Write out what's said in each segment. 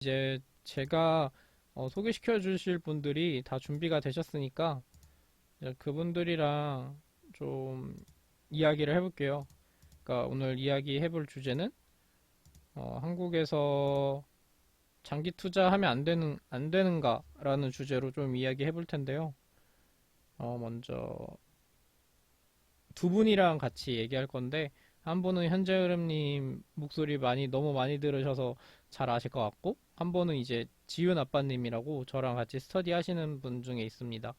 이제 제가 소개시켜 주실 분들이 다 준비가 되셨으니까 이제 그분들이랑 좀 이야기를 해볼게요. 그러니까 오늘 이야기 해볼 주제는 한국에서 장기 투자하면 안 되는가라는 주제로 좀 이야기 해볼 텐데요. 먼저 두 분이랑 같이 얘기할 건데 한 분은 현재흐름님 목소리 너무 많이 들으셔서 잘 아실 것 같고 한 분은 이제 지윤 아빠님이라고 저랑 같이 스터디 하시는 분 중에 있습니다.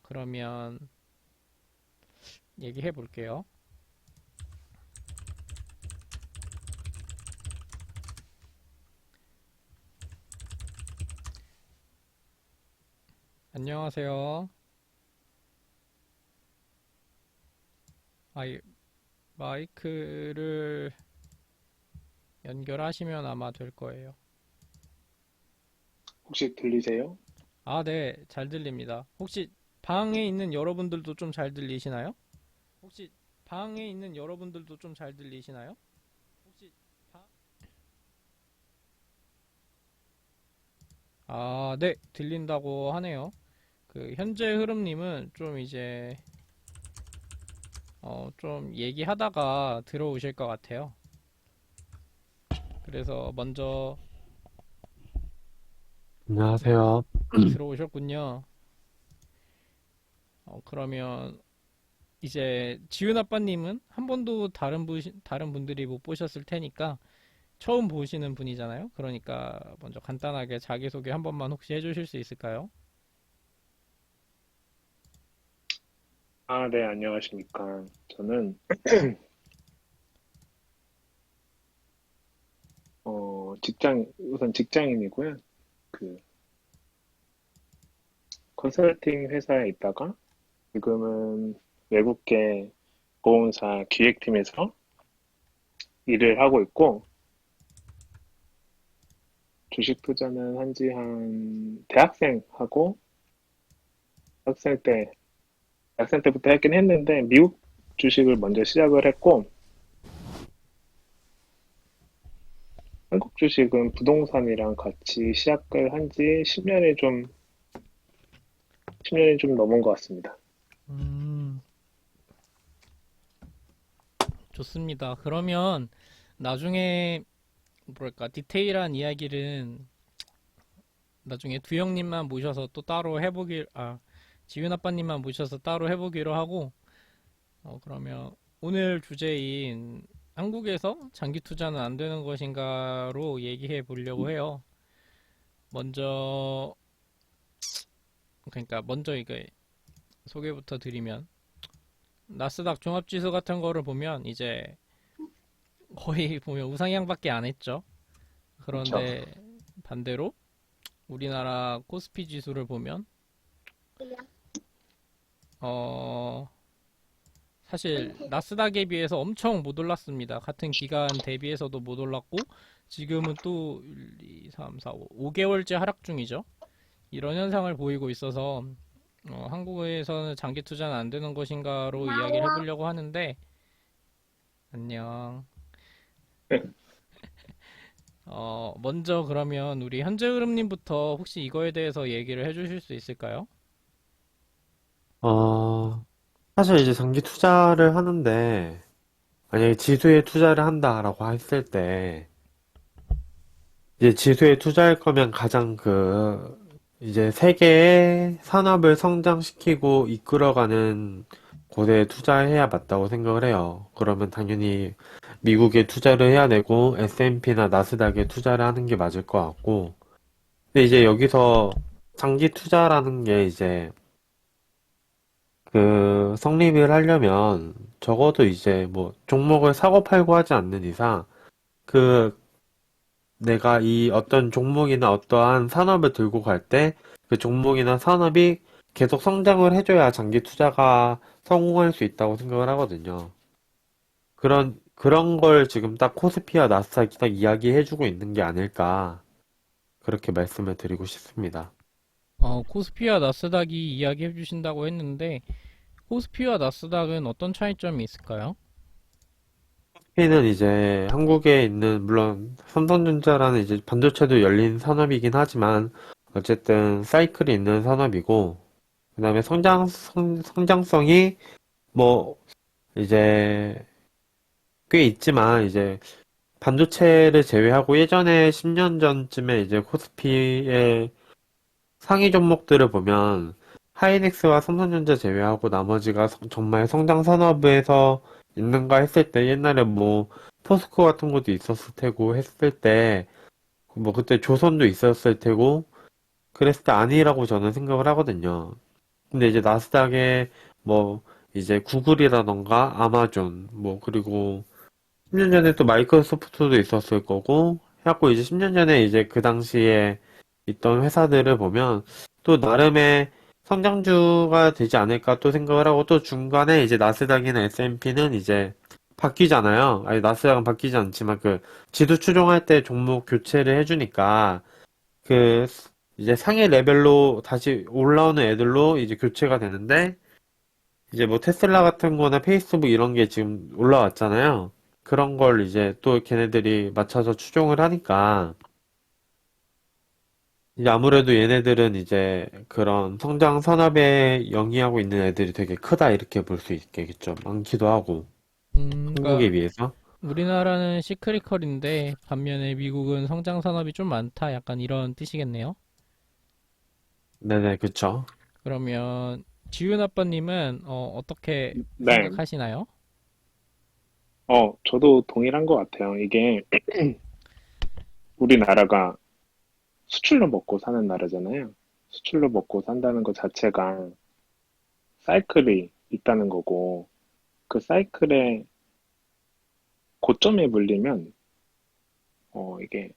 그러면 얘기해 볼게요. 안녕하세요. 아이, 마이크를 연결하시면 아마 될 거예요. 혹시 들리세요? 아, 네, 잘 들립니다. 혹시 방에 있는 여러분들도 좀 잘 들리시나요? 혹시 방에 있는 여러분들도 좀 잘 들리시나요? 혹시 방... 아, 네, 들린다고 하네요. 그 현재 흐름님은 좀 이제 좀 얘기하다가 들어오실 것 같아요. 그래서 먼저 안녕하세요. 들어오셨군요. 그러면 이제 지훈 아빠님은 한 번도 다른 분들이 못 보셨을 테니까 처음 보시는 분이잖아요. 그러니까 먼저 간단하게 자기소개 한 번만 혹시 해주실 수 있을까요? 아, 네, 안녕하십니까. 저는, 우선 직장인이고요. 그, 컨설팅 회사에 있다가, 지금은 외국계 보험사 기획팀에서 일을 하고 있고, 주식 투자는 대학생 학생 때, 대학생 때부터 했긴 했는데, 미국 주식을 먼저 시작을 했고, 한국 주식은 부동산이랑 같이 시작을 한 지 10년이 좀 넘은 것 같습니다. 음, 좋습니다. 그러면 나중에 뭐랄까 디테일한 이야기는 나중에 두영님만 모셔서 또 따로 지윤 아빠님만 모셔서 따로 해보기로 하고 그러면 오늘 주제인 한국에서 장기 투자는 안 되는 것인가로 얘기해 보려고 해요. 먼저 먼저 이게 소개부터 드리면 나스닥 종합지수 같은 거를 보면 이제 거의 보면 우상향밖에 안 했죠. 그렇죠. 그런데 반대로 우리나라 코스피 지수를 보면 어 사실 나스닥에 비해서 엄청 못 올랐습니다. 같은 기간 대비해서도 못 올랐고 지금은 또 1, 2, 3, 4, 5개월째 하락 중이죠. 이런 현상을 보이고 있어서 한국에서는 장기 투자는 안 되는 것인가로 이야기를 해보려고 하는데 안녕. 네. 먼저 그러면 우리 현재흐름님부터 혹시 이거에 대해서 얘기를 해주실 수 있을까요? 어, 사실 이제 장기 투자를 하는데, 만약에 지수에 투자를 한다라고 했을 때, 이제 지수에 투자할 거면 가장 이제 세계의 산업을 성장시키고 이끌어가는 곳에 투자해야 맞다고 생각을 해요. 그러면 당연히 미국에 투자를 해야 되고, S&P나 나스닥에 투자를 하는 게 맞을 것 같고, 근데 이제 여기서 장기 투자라는 게 이제 성립을 하려면 적어도 이제 뭐 종목을 사고 팔고 하지 않는 이상 그 내가 이 어떤 종목이나 어떠한 산업을 들고 갈 때 그 종목이나 산업이 계속 성장을 해줘야 장기 투자가 성공할 수 있다고 생각을 하거든요. 그런 걸 지금 딱 코스피와 나스닥이 딱 이야기해주고 있는 게 아닐까 그렇게 말씀을 드리고 싶습니다. 코스피와 나스닥이 이야기해 주신다고 했는데 코스피와 나스닥은 어떤 차이점이 있을까요? SMP는 이제 한국에 있는, 물론 삼성전자라는 이제 반도체도 열린 산업이긴 하지만, 어쨌든 사이클이 있는 산업이고, 그 다음에 성장성이 뭐, 이제 꽤 있지만, 이제 반도체를 제외하고 예전에 10년 전쯤에 이제 코스피의 상위 종목들을 보면 하이닉스와 삼성전자 제외하고 나머지가 정말 성장 산업에서 있는가 했을 때 옛날에 뭐 포스코 같은 것도 있었을 테고 했을 때 뭐 그때 조선도 있었을 테고 그랬을 때 아니라고 저는 생각을 하거든요. 근데 이제 나스닥에 뭐 이제 구글이라던가 아마존 뭐 그리고 10년 전에 또 마이크로소프트도 있었을 거고 해갖고 이제 10년 전에 이제 그 당시에 있던 회사들을 보면 또 나름의 성장주가 되지 않을까 또 생각을 하고 또 중간에 이제 나스닥이나 S&P는 이제 바뀌잖아요. 아니 나스닥은 바뀌지 않지만 그 지수 추종할 때 종목 교체를 해주니까 그 이제 상위 레벨로 다시 올라오는 애들로 이제 교체가 되는데 이제 뭐 테슬라 같은 거나 페이스북 이런 게 지금 올라왔잖아요. 그런 걸 이제 또 걔네들이 맞춰서 추종을 하니까 이제 아무래도 얘네들은 이제 그런 성장 산업에 영위하고 있는 애들이 되게 크다 이렇게 볼 수 있겠죠. 많기도 하고 그러니까 한국에 비해서. 우리나라는 시크릿컬인데 반면에 미국은 성장 산업이 좀 많다. 약간 이런 뜻이겠네요. 네네 그쵸. 그러면 지윤 아빠님은 어떻게 네. 생각하시나요? 저도 동일한 것 같아요. 이게 우리나라가 수출로 먹고 사는 나라잖아요. 수출로 먹고 산다는 것 자체가 사이클이 있다는 거고, 그 사이클의 고점에 물리면, 이게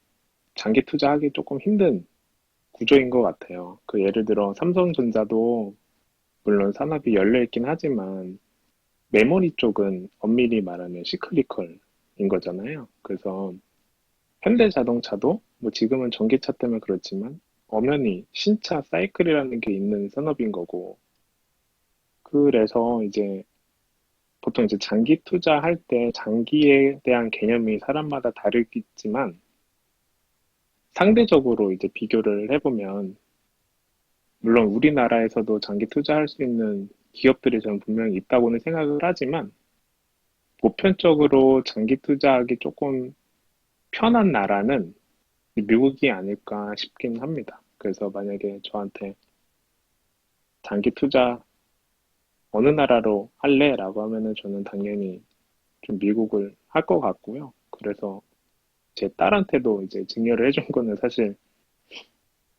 장기 투자하기 조금 힘든 구조인 것 같아요. 그 예를 들어 삼성전자도 물론 산업이 열려있긴 하지만, 메모리 쪽은 엄밀히 말하면 시클리컬인 거잖아요. 그래서 현대자동차도 뭐 지금은 전기차 때문에 그렇지만 엄연히 신차 사이클이라는 게 있는 산업인 거고 그래서 이제 보통 이제 장기 투자할 때 장기에 대한 개념이 사람마다 다르겠지만 상대적으로 이제 비교를 해보면 물론 우리나라에서도 장기 투자할 수 있는 기업들이 저는 분명히 있다고는 생각을 하지만 보편적으로 장기 투자하기 조금 편한 나라는 미국이 아닐까 싶긴 합니다. 그래서 만약에 저한테 장기 투자 어느 나라로 할래? 라고 하면은 저는 당연히 좀 미국을 할 것 같고요. 그래서 제 딸한테도 이제 증여를 해준 거는 사실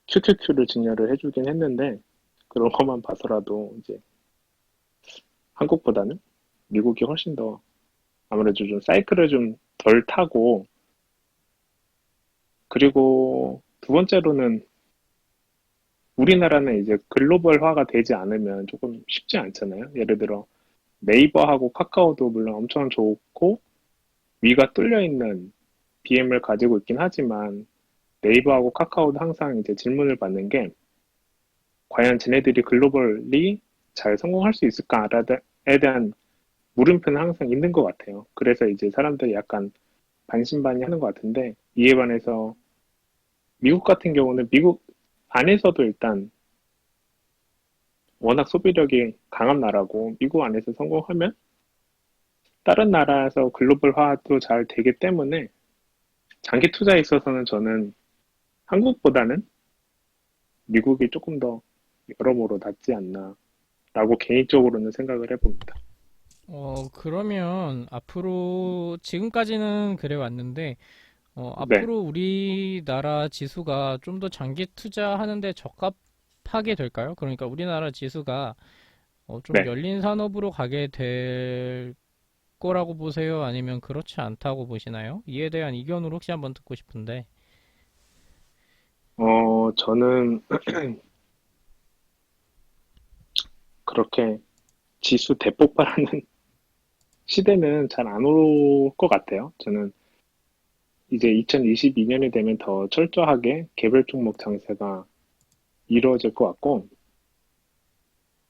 QQQ를 증여를 해주긴 했는데 그런 것만 봐서라도 이제 한국보다는 미국이 훨씬 더 아무래도 좀 사이클을 좀 덜 타고 그리고 두 번째로는 우리나라는 이제 글로벌화가 되지 않으면 조금 쉽지 않잖아요. 예를 들어 네이버하고 카카오도 물론 엄청 좋고 위가 뚫려 있는 BM을 가지고 있긴 하지만 네이버하고 카카오도 항상 이제 질문을 받는 게 과연 쟤네들이 글로벌리 잘 성공할 수 있을까에 대한 물음표는 항상 있는 것 같아요. 그래서 이제 사람들이 약간 반신반의하는 것 같은데 이에 반해서 미국 같은 경우는 미국 안에서도 일단 워낙 소비력이 강한 나라고 미국 안에서 성공하면 다른 나라에서 글로벌화도 잘 되기 때문에 장기 투자에 있어서는 저는 한국보다는 미국이 조금 더 여러모로 낫지 않나라고 개인적으로는 생각을 해봅니다. 그러면 앞으로 지금까지는 그래 왔는데 네, 앞으로 우리나라 지수가 좀 더 장기 투자하는데 적합하게 될까요? 그러니까 우리나라 지수가 좀 네. 열린 산업으로 가게 될 거라고 보세요? 아니면 그렇지 않다고 보시나요? 이에 대한 의견을 혹시 한번 듣고 싶은데. 저는 그렇게 지수 대폭발하는 시대는 잘 안 올 것 같아요. 저는 이제 2022년이 되면 더 철저하게 개별 종목 장세가 이루어질 것 같고,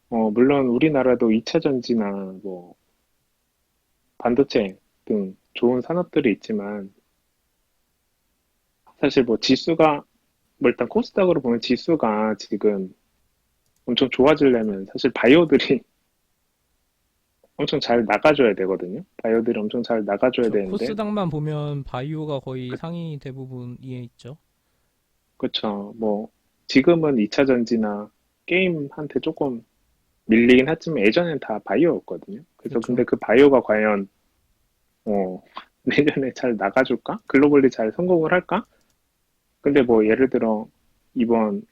물론 우리나라도 2차 전지나 뭐 반도체 등 좋은 산업들이 있지만 사실 뭐 지수가 뭐 일단 코스닥으로 보면 지수가 지금 엄청 좋아지려면 사실 바이오들이 엄청 잘 나가줘야 되거든요. 바이오들이 엄청 잘 나가줘야 저 되는데 코스닥만 보면 바이오가 거의 그, 상위 대부분에 있죠. 그쵸. 뭐 지금은 2차 전지나 게임한테 조금 밀리긴 했지만 예전엔 다 바이오였거든요. 그래서 그렇죠. 근데 그 바이오가 과연 어, 내년에 잘 나가줄까? 글로벌리 잘 성공을 할까? 근데 뭐 예를 들어 이번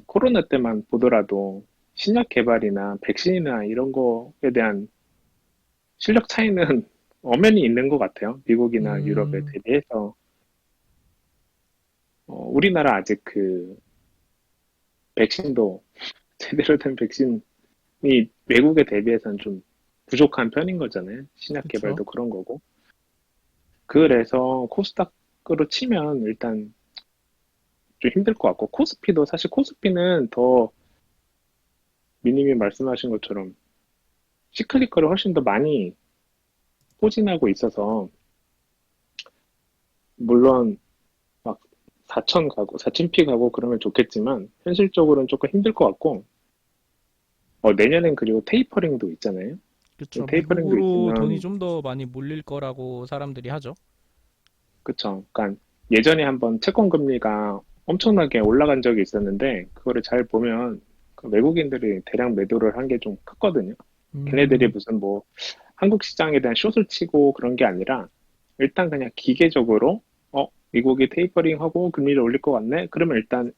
코로나 때만 보더라도 신약 개발이나 백신이나 이런 거에 대한 실력 차이는 엄연히 있는 것 같아요. 미국이나 유럽에 음, 대비해서. 우리나라 아직 그 백신도 제대로 된 백신이 외국에 대비해서는 좀 부족한 편인 거잖아요. 신약 그렇죠. 개발도 그런 거고. 그래서 코스닥으로 치면 일단 좀 힘들 것 같고, 코스피도 사실 코스피는 더 미님이 말씀하신 것처럼 시클리컬을 훨씬 더 많이 포진하고 있어서, 물론 막 4천 가고, 4천 피 가고 그러면 좋겠지만, 현실적으로는 조금 힘들 것 같고, 내년엔 그리고 테이퍼링도 있잖아요. 그렇죠. 테이퍼링도 미국으로 돈이 있으면, 좀 더 많이 몰릴 거라고 사람들이 하죠. 그쵸. 그러니까 예전에 한번 채권 금리가 엄청나게 올라간 적이 있었는데, 그거를 잘 보면 그 외국인들이 대량 매도를 한 게 좀 컸거든요. 걔네들이 음, 무슨 뭐 한국 시장에 대한 숏을 치고 그런 게 아니라 일단 그냥 기계적으로 미국이 테이퍼링하고 금리를 올릴 것 같네. 그러면 일단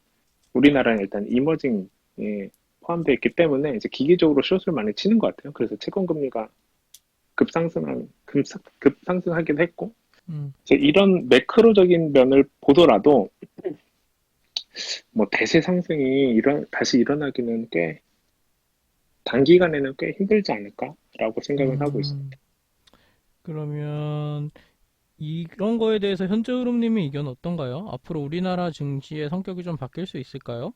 우리나라는 일단 이머징에 포함되어 있기 때문에 이제 기계적으로 숏을 많이 치는 것 같아요. 그래서 채권 금리가 급상승하기도 했고 음, 이제 이런 매크로적인 면을 보더라도 뭐 대세 상승이 다시 일어나기는 꽤 단기간에는 꽤 힘들지 않을까라고 생각을 하고 있습니다. 음. 그러면 이런 거에 대해서 현재 흐름님의 의견은 어떤가요? 앞으로 우리나라 증시의 성격이 좀 바뀔 수 있을까요?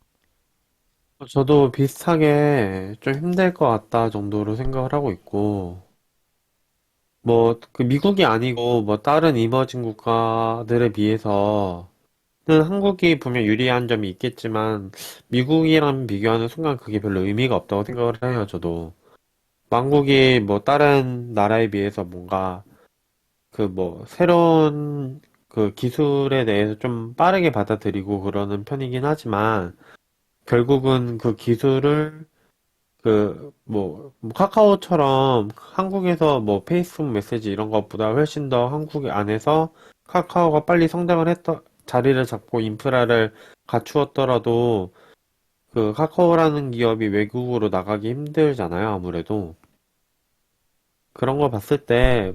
저도 비슷하게 좀 힘들 것 같다 정도로 생각을 하고 있고, 뭐, 그 미국이 아니고, 뭐, 다른 이머징 국가들에 비해서는 한국이 분명 유리한 점이 있겠지만, 미국이랑 비교하는 순간 그게 별로 의미가 없다고 생각을 해요, 저도. 한국이 뭐, 다른 나라에 비해서 뭔가, 그 뭐, 새로운 그 기술에 대해서 좀 빠르게 받아들이고 그러는 편이긴 하지만, 결국은 그 기술을 뭐 카카오처럼 한국에서 뭐 페이스북 메시지 이런 것보다 훨씬 더 한국 안에서 카카오가 빨리 성장을 자리를 잡고 인프라를 갖추었더라도 그 카카오라는 기업이 외국으로 나가기 힘들잖아요, 아무래도. 그런 걸 봤을 때,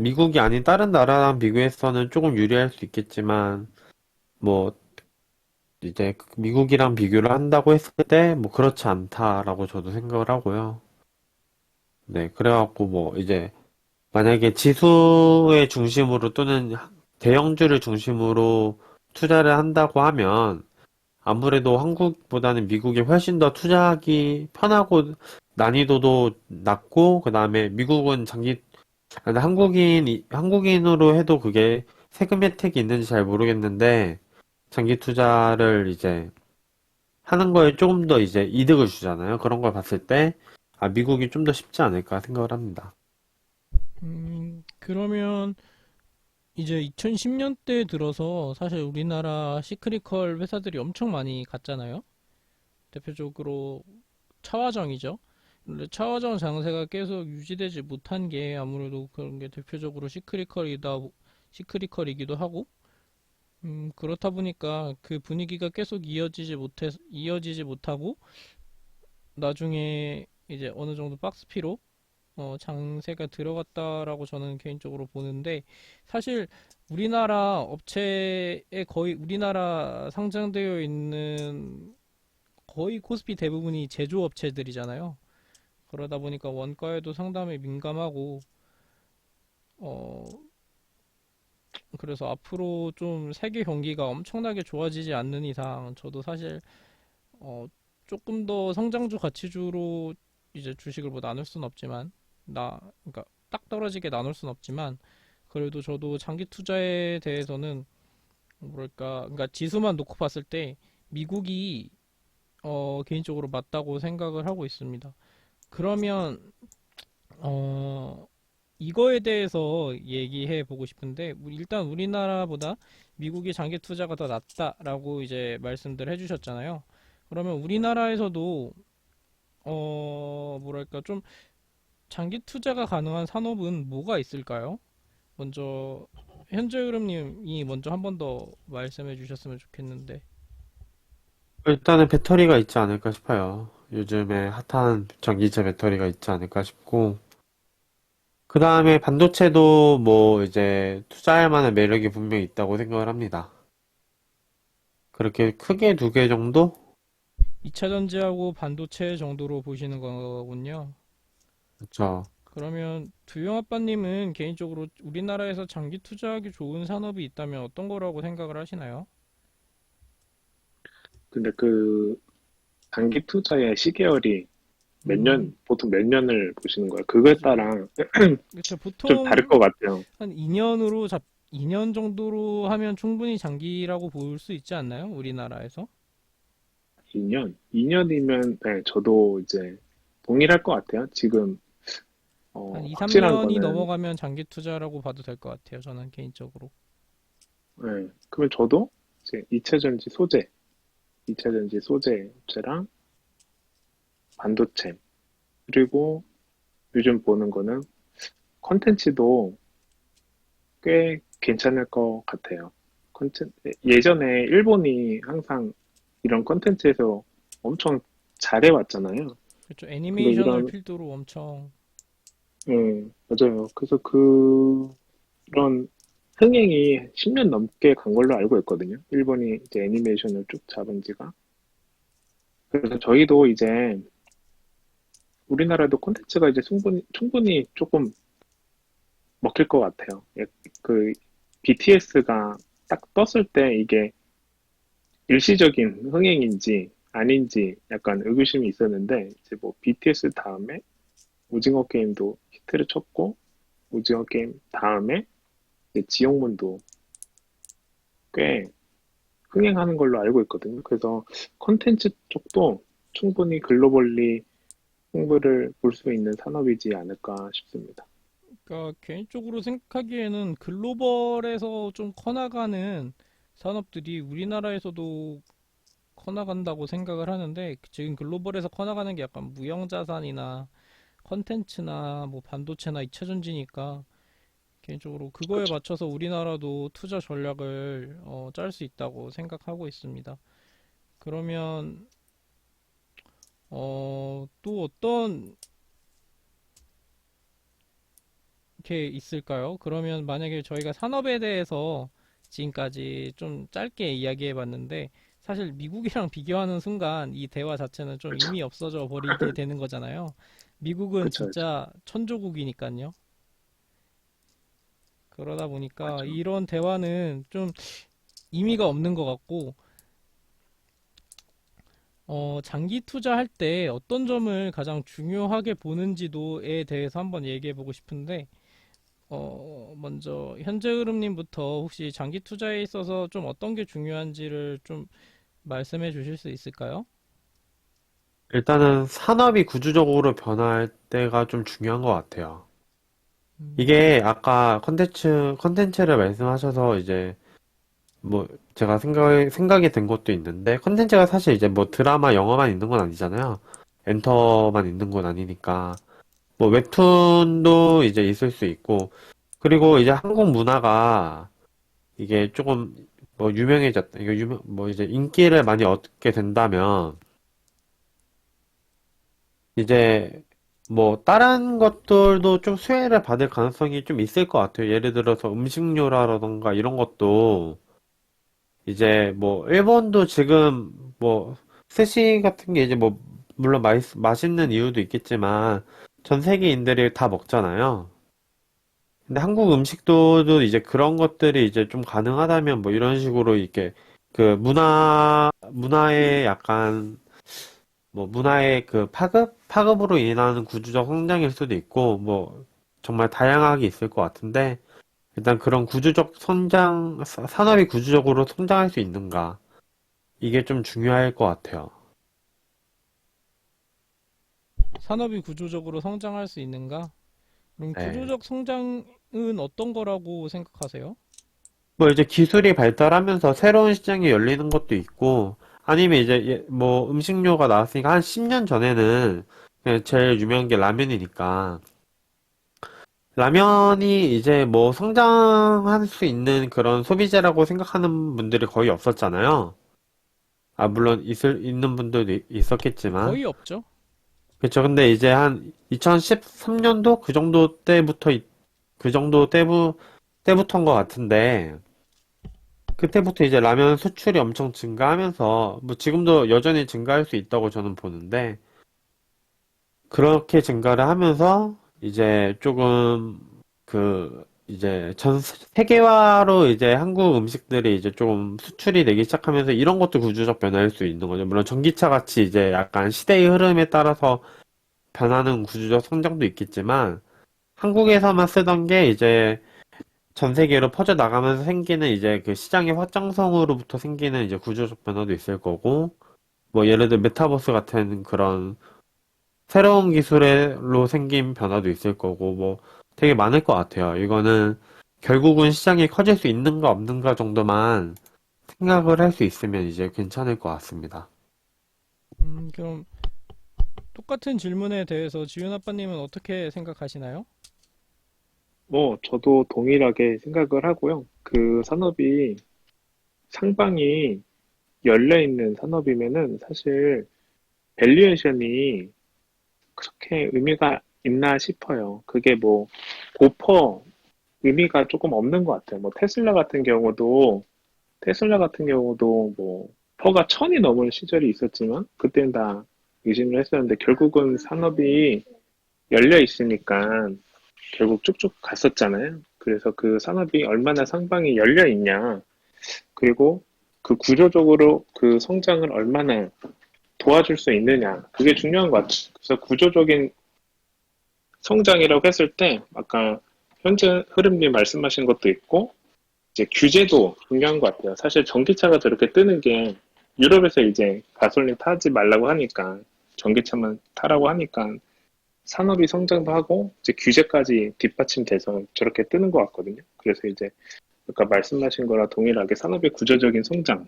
미국이 아닌 다른 나라랑 비교해서는 조금 유리할 수 있겠지만, 뭐, 이제 미국이랑 비교를 한다고 했을 때, 뭐, 그렇지 않다라고 저도 생각을 하고요. 네, 그래갖고 뭐 이제 만약에 지수의 중심으로 또는 대형주를 중심으로 투자를 한다고 하면 아무래도 한국보다는 미국이 훨씬 더 투자하기 편하고 난이도도 낮고 그다음에 미국은 한국인으로 해도 그게 세금 혜택이 있는지 잘 모르겠는데 장기 투자를 이제 하는 거에 조금 더 이제 이득을 주잖아요. 그런 걸 봤을 때 미국이 좀 더 쉽지 않을까 생각을 합니다. 그러면 이제 2010년대 들어서 사실 우리나라 시크릿컬 회사들이 엄청 많이 갔잖아요. 대표적으로 차화정이죠. 근데 차화정 장세가 계속 유지되지 못한 게 아무래도 그런 게 대표적으로 시크릿컬이기도 하고, 그렇다 보니까 그 분위기가 계속 이어지지 못하고, 나중에 이제 어느 정도 박스피로 장세가 들어갔다라고 저는 개인적으로 보는데, 사실 우리나라 상장되어 있는 거의 코스피 대부분이 제조업체들이잖아요. 그러다 보니까 원가에도 상당히 민감하고, 어, 그래서 앞으로 좀 세계 경기가 엄청나게 좋아지지 않는 이상, 저도 사실, 어, 조금 더 성장주 가치주로 이제 주식을 뭐 나눌 순 없지만, 그러니까 딱 떨어지게 나눌 순 없지만 그래도 저도 장기 투자에 대해서는 뭐랄까, 그러니까 지수만 놓고 봤을 때 미국이 개인적으로 맞다고 생각을 하고 있습니다. 그러면 어, 이거에 대해서 얘기해 보고 싶은데 일단 우리나라보다 미국의 장기 투자가 더 낫다라고 이제 말씀들 해주셨잖아요. 그러면 우리나라에서도 뭐랄까 좀 장기 투자가 가능한 산업은 뭐가 있을까요? 먼저 현재 흐름님이 먼저 한 번 더 말씀해 주셨으면 좋겠는데. 일단은 배터리가 있지 않을까 싶어요. 요즘에 핫한 전기차 배터리가 있지 않을까 싶고, 그 다음에 반도체도 뭐 이제 투자할 만한 매력이 분명히 있다고 생각을 합니다. 그렇게 크게 두 개 정도? 2차 전지하고 반도체 정도로 보시는 거군요. 그렇죠. 그러면 두영 아빠님은 개인적으로 우리나라에서 장기 투자하기 좋은 산업이 있다면 어떤 거라고 생각을 하시나요? 근데 그 단기 투자의 시계열이 몇 음, 년, 보통 몇 년을 보시는 거예요? 그거에 따라 그렇죠. 좀 다를 것 보통 같아요. 한 2년 정도로 하면 충분히 장기라고 볼 수 있지 않나요? 우리나라에서? 2년? 2년이면, 네, 저도 이제 동일할 것 같아요. 지금, 한 2, 확실한 3년이 거는, 넘어가면 장기 투자라고 봐도 될 것 같아요. 저는 개인적으로. 네, 그러면 저도 이제 2차 전지 소재 업체랑 반도체, 그리고 요즘 보는 거는 컨텐츠도 꽤 괜찮을 것 같아요. 예전에 일본이 항상 이런 컨텐츠에서 엄청 잘해왔잖아요. 그렇죠. 근데 애니메이션을 필두로 엄청. 맞아요. 그래서 그런 흥행이 10년 넘게 간 걸로 알고 있거든요. 일본이 이제 애니메이션을 쭉 잡은 지가. 그래서 저희도 이제 우리나라도 콘텐츠가 이제 충분히 조금 먹힐 것 같아요. 그 BTS가 딱 떴을 때 이게 일시적인 흥행인지 아닌지 약간 의구심이 있었는데 이제 뭐 BTS 다음에 오징어 게임도 히트를 쳤고 오징어 게임 다음에 이제 지옥문도 꽤 흥행하는 걸로 알고 있거든요. 그래서 컨텐츠 쪽도 충분히 글로벌리 승부를 볼 수 있는 산업이지 않을까 싶습니다. 그러니까 개인적으로 생각하기에는 글로벌에서 좀 커나가는 산업들이 우리나라에서도 커나간다고 생각을 하는데 지금 글로벌에서 커나가는 게 약간 무형자산이나 컨텐츠나 뭐 반도체나 2차전지니까 개인적으로 그거에 그렇죠. 맞춰서 우리나라도 투자 전략을 짤 수 있다고 생각하고 있습니다. 그러면 또 어떤 게 있을까요? 그러면 만약에 저희가 산업에 대해서 지금까지 좀 짧게 이야기해 봤는데 사실 미국이랑 비교하는 순간 이 대화 자체는 좀 그렇죠. 의미 없어져 버리게 되는 거잖아요. 미국은 그렇죠. 그렇죠. 진짜 천조국이니까요. 그러다 보니까 맞죠. 이런 대화는 좀 의미가 없는 것 같고, 장기 투자할 때 어떤 점을 가장 중요하게 보는지도에 대해서 한번 얘기해 보고 싶은데, 먼저 현재 흐름님부터 혹시 장기 투자에 있어서 좀 어떤 게 중요한지를 좀 말씀해 주실 수 있을까요? 일단은 산업이 구조적으로 변할 때가 좀 중요한 것 같아요. 음, 이게 아까 컨텐츠를 말씀하셔서 이제 뭐 제가 생각이 든 것도 있는데 컨텐츠가 사실 이제 뭐 드라마, 영화만 있는 건 아니잖아요. 엔터만 있는 건 아니니까 뭐 웹툰도 이제 있을 수 있고 그리고 이제 한국 문화가 이게 조금 뭐 유명해졌다. 이거 뭐 이제 인기를 많이 얻게 된다면 이제 뭐 다른 것들도 좀 수혜를 받을 가능성이 좀 있을 것 같아요. 예를 들어서 음식료라던가 이런 것도 이제 뭐 일본도 지금 뭐 스시 같은 게 이제 뭐 물론 맛있는 이유도 있겠지만 전 세계인들이 다 먹잖아요. 근데 한국 음식도 이제 그런 것들이 이제 좀 가능하다면 뭐 이런 식으로 이렇게 그 문화의 약간 뭐 문화의 그 파급으로 인한 구조적 성장일 수도 있고 뭐 정말 다양하게 있을 것 같은데, 일단 그런 구조적 성장, 산업이 구조적으로 성장할 수 있는가, 이게 좀 중요할 것 같아요. 산업이 구조적으로 성장할 수 있는가? 그럼 네. 구조적 성장은 어떤 거라고 생각하세요? 뭐 이제 기술이 발달하면서 새로운 시장이 열리는 것도 있고, 아니면 이제 뭐 음식료가 나왔으니까 한 10년 전에는 그냥 제일 유명한 게 라면이니까, 라면이 이제 뭐 성장할 수 있는 그런 소비재라고 생각하는 분들이 거의 없었잖아요. 아, 물론 있는 분들도 있었겠지만. 거의 없죠. 그쵸. 근데 이제 한 2013년도 그 정도 때부터, 그 정도 때부터인 것 같은데, 그때부터 이제 라면 수출이 엄청 증가하면서, 뭐 지금도 여전히 증가할 수 있다고 저는 보는데, 그렇게 증가를 하면서, 이제 조금, 이제 전 세계화로 이제 한국 음식들이 이제 조금 수출이 되기 시작하면서 이런 것도 구조적 변화일 수 있는 거죠. 물론 전기차 같이 이제 약간 시대의 흐름에 따라서 변하는 구조적 성장도 있겠지만, 한국에서만 쓰던 게 이제 전 세계로 퍼져 나가면서 생기는 이제 그 시장의 확장성으로부터 생기는 이제 구조적 변화도 있을 거고, 뭐 예를 들어 메타버스 같은 그런 새로운 기술로 생긴 변화도 있을 거고, 뭐 되게 많을 것 같아요. 이거는 결국은 시장이 커질 수 있는가 없는가 정도만 생각을 할 수 있으면 이제 괜찮을 것 같습니다. 그럼 똑같은 질문에 대해서 지윤 아빠님은 어떻게 생각하시나요? 뭐, 저도 동일하게 생각을 하고요. 그 산업이 상방이 열려있는 산업이면은 사실 밸류에이션이 그렇게 의미가 있나 싶어요. 그게 뭐, 고퍼 의미가 조금 없는 것 같아요. 뭐, 테슬라 같은 경우도 뭐, 퍼가 1000이 넘을 시절이 있었지만, 그때는 다 의심을 했었는데, 결국은 산업이 열려 있으니까 결국 쭉쭉 갔었잖아요. 그래서 그 산업이 얼마나 상방이 열려 있냐, 그리고 그 구조적으로 그 성장을 얼마나 도와줄 수 있느냐, 그게 중요한 것 같아요. 그래서 구조적인 성장이라고 했을 때, 아까 현재 흐름님 말씀하신 것도 있고, 이제 규제도 중요한 것 같아요. 사실 전기차가 저렇게 뜨는 게 유럽에서 이제 가솔린 타지 말라고 하니까 전기차만 타라고 하니까 산업이 성장도 하고 이제 규제까지 뒷받침돼서 저렇게 뜨는 것 같거든요. 그래서 이제 아까 말씀하신 거랑 동일하게 산업의 구조적인 성장이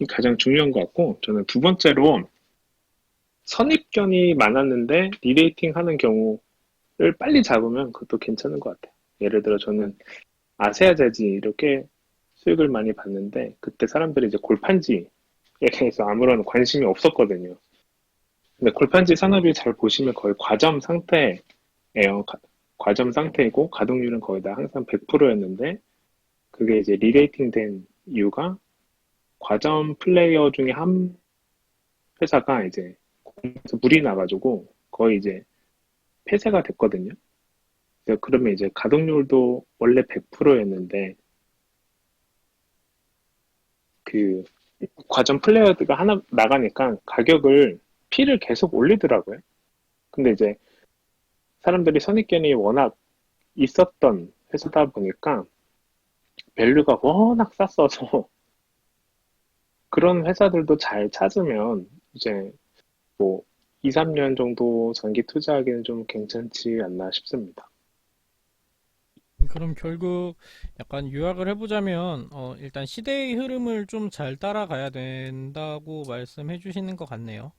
가장 중요한 것 같고, 저는 두 번째로 선입견이 많았는데 리레이팅 하는 경우를 빨리 잡으면 그것도 괜찮은 것 같아요. 예를 들어 저는 아세아 재지 이렇게 수익을 많이 봤는데, 그때 사람들이 이제 골판지에 대해서 아무런 관심이 없었거든요. 근데 골판지 산업이 잘 보시면 거의 과점 상태예요. 과점 상태이고 가동률은 거의 다 항상 100%였는데, 그게 이제 리레이팅 된 이유가 과점 플레이어 중에 한 회사가 이제 공장에서 물이 나가지고 거의 이제 폐쇄가 됐거든요. 그러면 이제 가동률도 원래 100%였는데 그 과점 플레이어드가 하나 나가니까 가격을 피를 계속 올리더라고요. 근데 이제 사람들이 선입견이 워낙 있었던 회사다 보니까 밸류가 워낙 쌌어서 그런 회사들도 잘 찾으면 이제 뭐 2, 3년 정도 장기 투자하기는 좀 괜찮지 않나 싶습니다. 그럼 결국 약간 요약을 해보자면 일단 시대의 흐름을 좀 잘 따라가야 된다고 말씀해 주시는 것 같네요.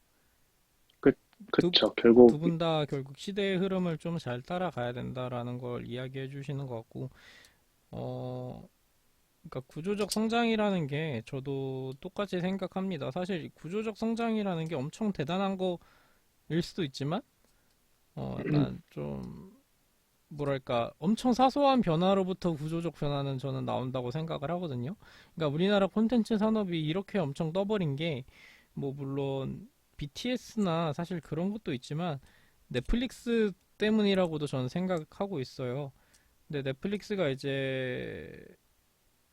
그, 두, 그쵸. 두 결국, 분 다 결국 시대의 흐름을 좀 잘 따라가야 된다라는 걸 이야기해 주시는 것 같고, 어, 그러니까 구조적 성장이라는 게 저도 똑같이 생각합니다. 사실 구조적 성장이라는 게 엄청 대단한 거일 수도 있지만, 약간 좀 뭐랄까 엄청 사소한 변화로부터 구조적 변화는 저는 나온다고 생각을 하거든요. 그러니까 우리나라 콘텐츠 산업이 이렇게 엄청 떠버린 게 뭐 물론 BTS나 사실 그런 것도 있지만 넷플릭스 때문이라고도 저는 생각하고 있어요. 근데 넷플릭스가 이제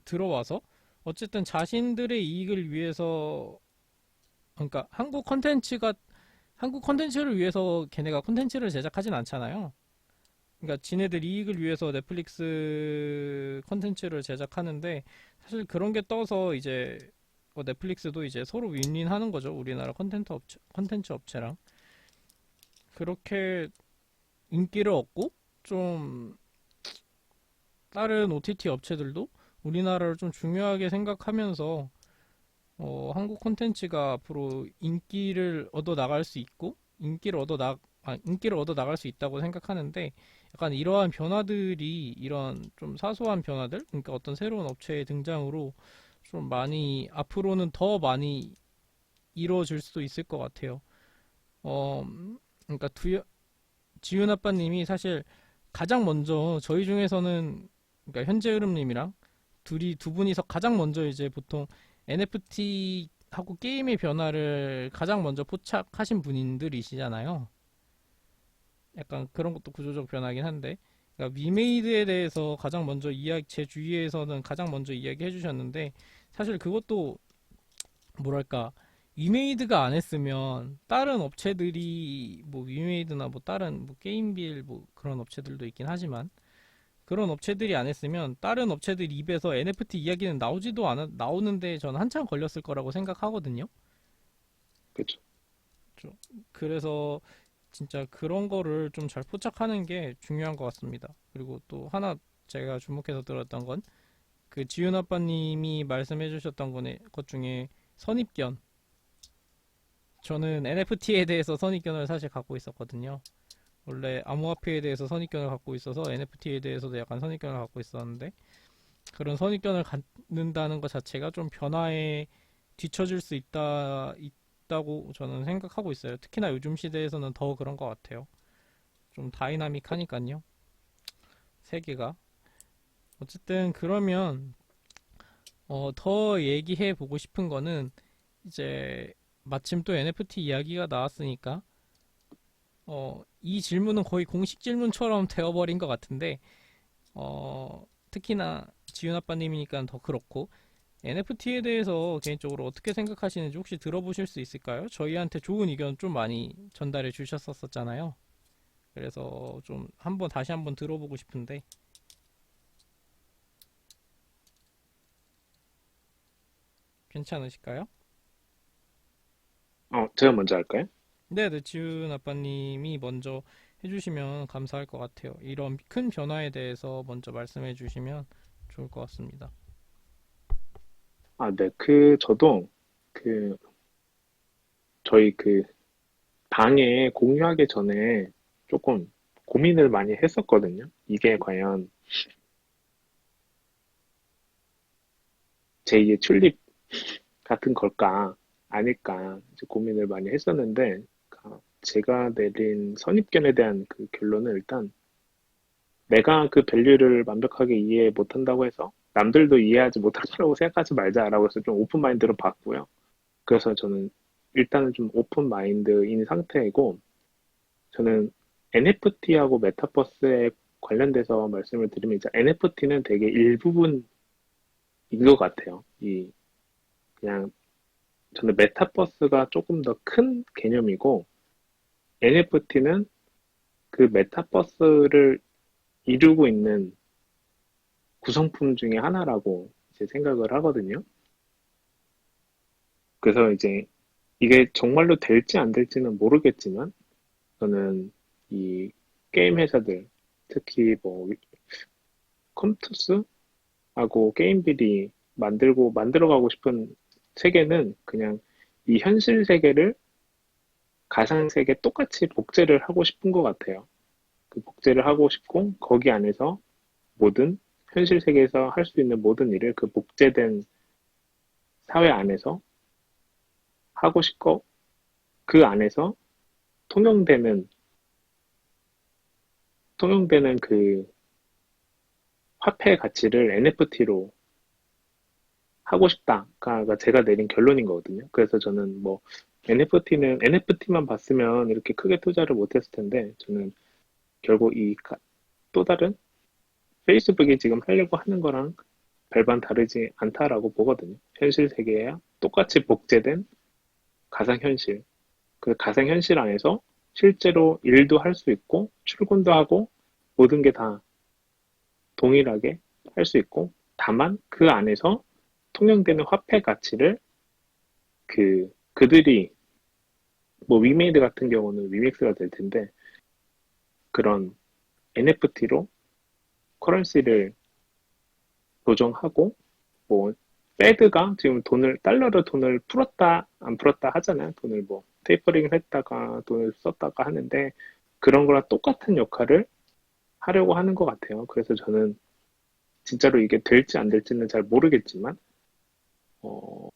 들어와서 어쨌든 자신들의 이익을 위해서, 그러니까 한국 컨텐츠를 위해서 걔네가 콘텐츠를 제작하진 않잖아요. 그러니까 지네들 이익을 위해서 넷플릭스 컨텐츠를 제작하는데 사실 그런 게 떠서 이제 넷플릭스도 이제 서로 윈윈하는 거죠. 우리나라 컨텐츠 업체랑 그렇게 인기를 얻고 좀 다른 OTT 업체들도 우리나라를 좀 중요하게 생각하면서 한국 콘텐츠가 앞으로 인기를 얻어 나갈 수 있고 인기를 얻어 나갈 수 있다고 생각하는데 약간 이러한 변화들이 이런 좀 사소한 변화들 그러니까 어떤 새로운 업체의 등장으로 좀 많이 앞으로는 더 많이 이루어질 수도 있을 것 같아요. 어, 그러니까 지윤 아빠님이 사실 가장 먼저 저희 중에서는 그러니까 현재 흐름님이랑 두 분이서 가장 먼저 이제 보통 NFT 하고 게임의 변화를 가장 먼저 포착하신 분들이시잖아요. 약간 그런 것도 구조적 변화긴 한데, 그러니까 위메이드에 대해서 가장 먼저 제 주위에서는 가장 먼저 이야기해 주셨는데, 사실 그것도 뭐랄까, 위메이드가 안 했으면 다른 업체들이 뭐 위메이드나 뭐 다른 뭐 게임빌 뭐 그런 업체들도 있긴 하지만 그런 업체들이 안 했으면 다른 업체들 입에서 NFT 이야기는 나오는데 저는 한참 걸렸을 거라고 생각하거든요. 그렇죠. 그래서 진짜 그런 거를 좀 잘 포착하는 게 중요한 것 같습니다. 그리고 또 하나 제가 주목해서 들었던 건 그 지윤 아빠님이 말씀해 주셨던 것 중에 선입견. 저는 NFT에 대해서 선입견을 사실 갖고 있었거든요. 원래 암호화폐에 대해서 선입견을 갖고 있어서 NFT에 대해서도 약간 선입견을 갖고 있었는데 그런 선입견을 갖는다는 것 자체가 좀 변화에 뒤처질 수 있다고 저는 생각하고 있어요. 특히나 요즘 시대에서는 더 그런 것 같아요. 좀 다이나믹하니까요. 세계가. 어쨌든 그러면 더 얘기해 보고 싶은 거는 이제 마침 또 NFT 이야기가 나왔으니까 이 질문은 거의 공식 질문처럼 되어버린 것 같은데 특히나 지윤 아빠님이니까 더 그렇고 NFT에 대해서 개인적으로 어떻게 생각하시는지 혹시 들어보실 수 있을까요? 저희한테 좋은 의견 좀 많이 전달해 주셨었잖아요. 그래서 좀 다시 한번 들어보고 싶은데 괜찮으실까요? 제가 먼저 할까요? 네, 지훈 아빠님이 먼저 해주시면 감사할 것 같아요. 이런 큰 변화에 대해서 먼저 말씀해 주시면 좋을 것 같습니다. 네. 저도 그 저희 방에 공유하기 전에 조금 고민을 많이 했었거든요. 이게 과연 제2의 튤립 같은 걸까? 아닐까? 이제 고민을 많이 했었는데, 제가 내린 선입견에 대한 그 결론은 일단 내가 그 밸류를 완벽하게 이해 못한다고 해서 남들도 이해하지 못할 거라고 생각하지 말자라고 해서 좀 오픈 마인드로 봤고요. 그래서 저는 일단은 좀 오픈 마인드인 상태이고, 저는 NFT하고 메타버스에 관련돼서 말씀을 드리면 이제 NFT는 되게 일부분인 것 같아요. 그냥 저는 메타버스가 조금 더 큰 개념이고 NFT는 그 메타버스를 이루고 있는 구성품 중에 하나라고 이제 생각을 하거든요. 그래서 이제 이게 정말로 될지 안 될지는 모르겠지만 저는 이 게임 회사들 특히 뭐 컴투스하고 게임빌이 만들어가고 싶은 세계는 그냥 이 현실 세계를 가상 세계 똑같이 복제를 하고 싶은 것 같아요. 그 복제를 하고 싶고 거기 안에서 모든 현실 세계에서 할 수 있는 모든 일을 그 복제된 사회 안에서 하고 싶고 그 안에서 통용되는 그 화폐 가치를 NFT로 하고 싶다가 제가 내린 결론인 거거든요. 그래서 저는 뭐 NFT만 봤으면 이렇게 크게 투자를 못했을 텐데 저는 결국 또 다른 페이스북이 지금 하려고 하는 거랑 별반 다르지 않다라고 보거든요. 현실 세계와 똑같이 복제된 가상현실. 그 가상현실 안에서 실제로 일도 할 수 있고, 출근도 하고, 모든 게 다 동일하게 할 수 있고, 다만 그 안에서 통용되는 화폐 가치를 그들이 뭐 위메이드 같은 경우는 위믹스가 될 텐데 그런 NFT로 커런시를 조정하고 뭐 페드가 지금 달러로 돈을 풀었다 안 풀었다 하잖아요. 돈을 뭐 테이퍼링을 했다가 돈을 썼다가 하는데 그런 거랑 똑같은 역할을 하려고 하는 것 같아요. 그래서 저는 진짜로 이게 될지 안 될지는 잘 모르겠지만 어,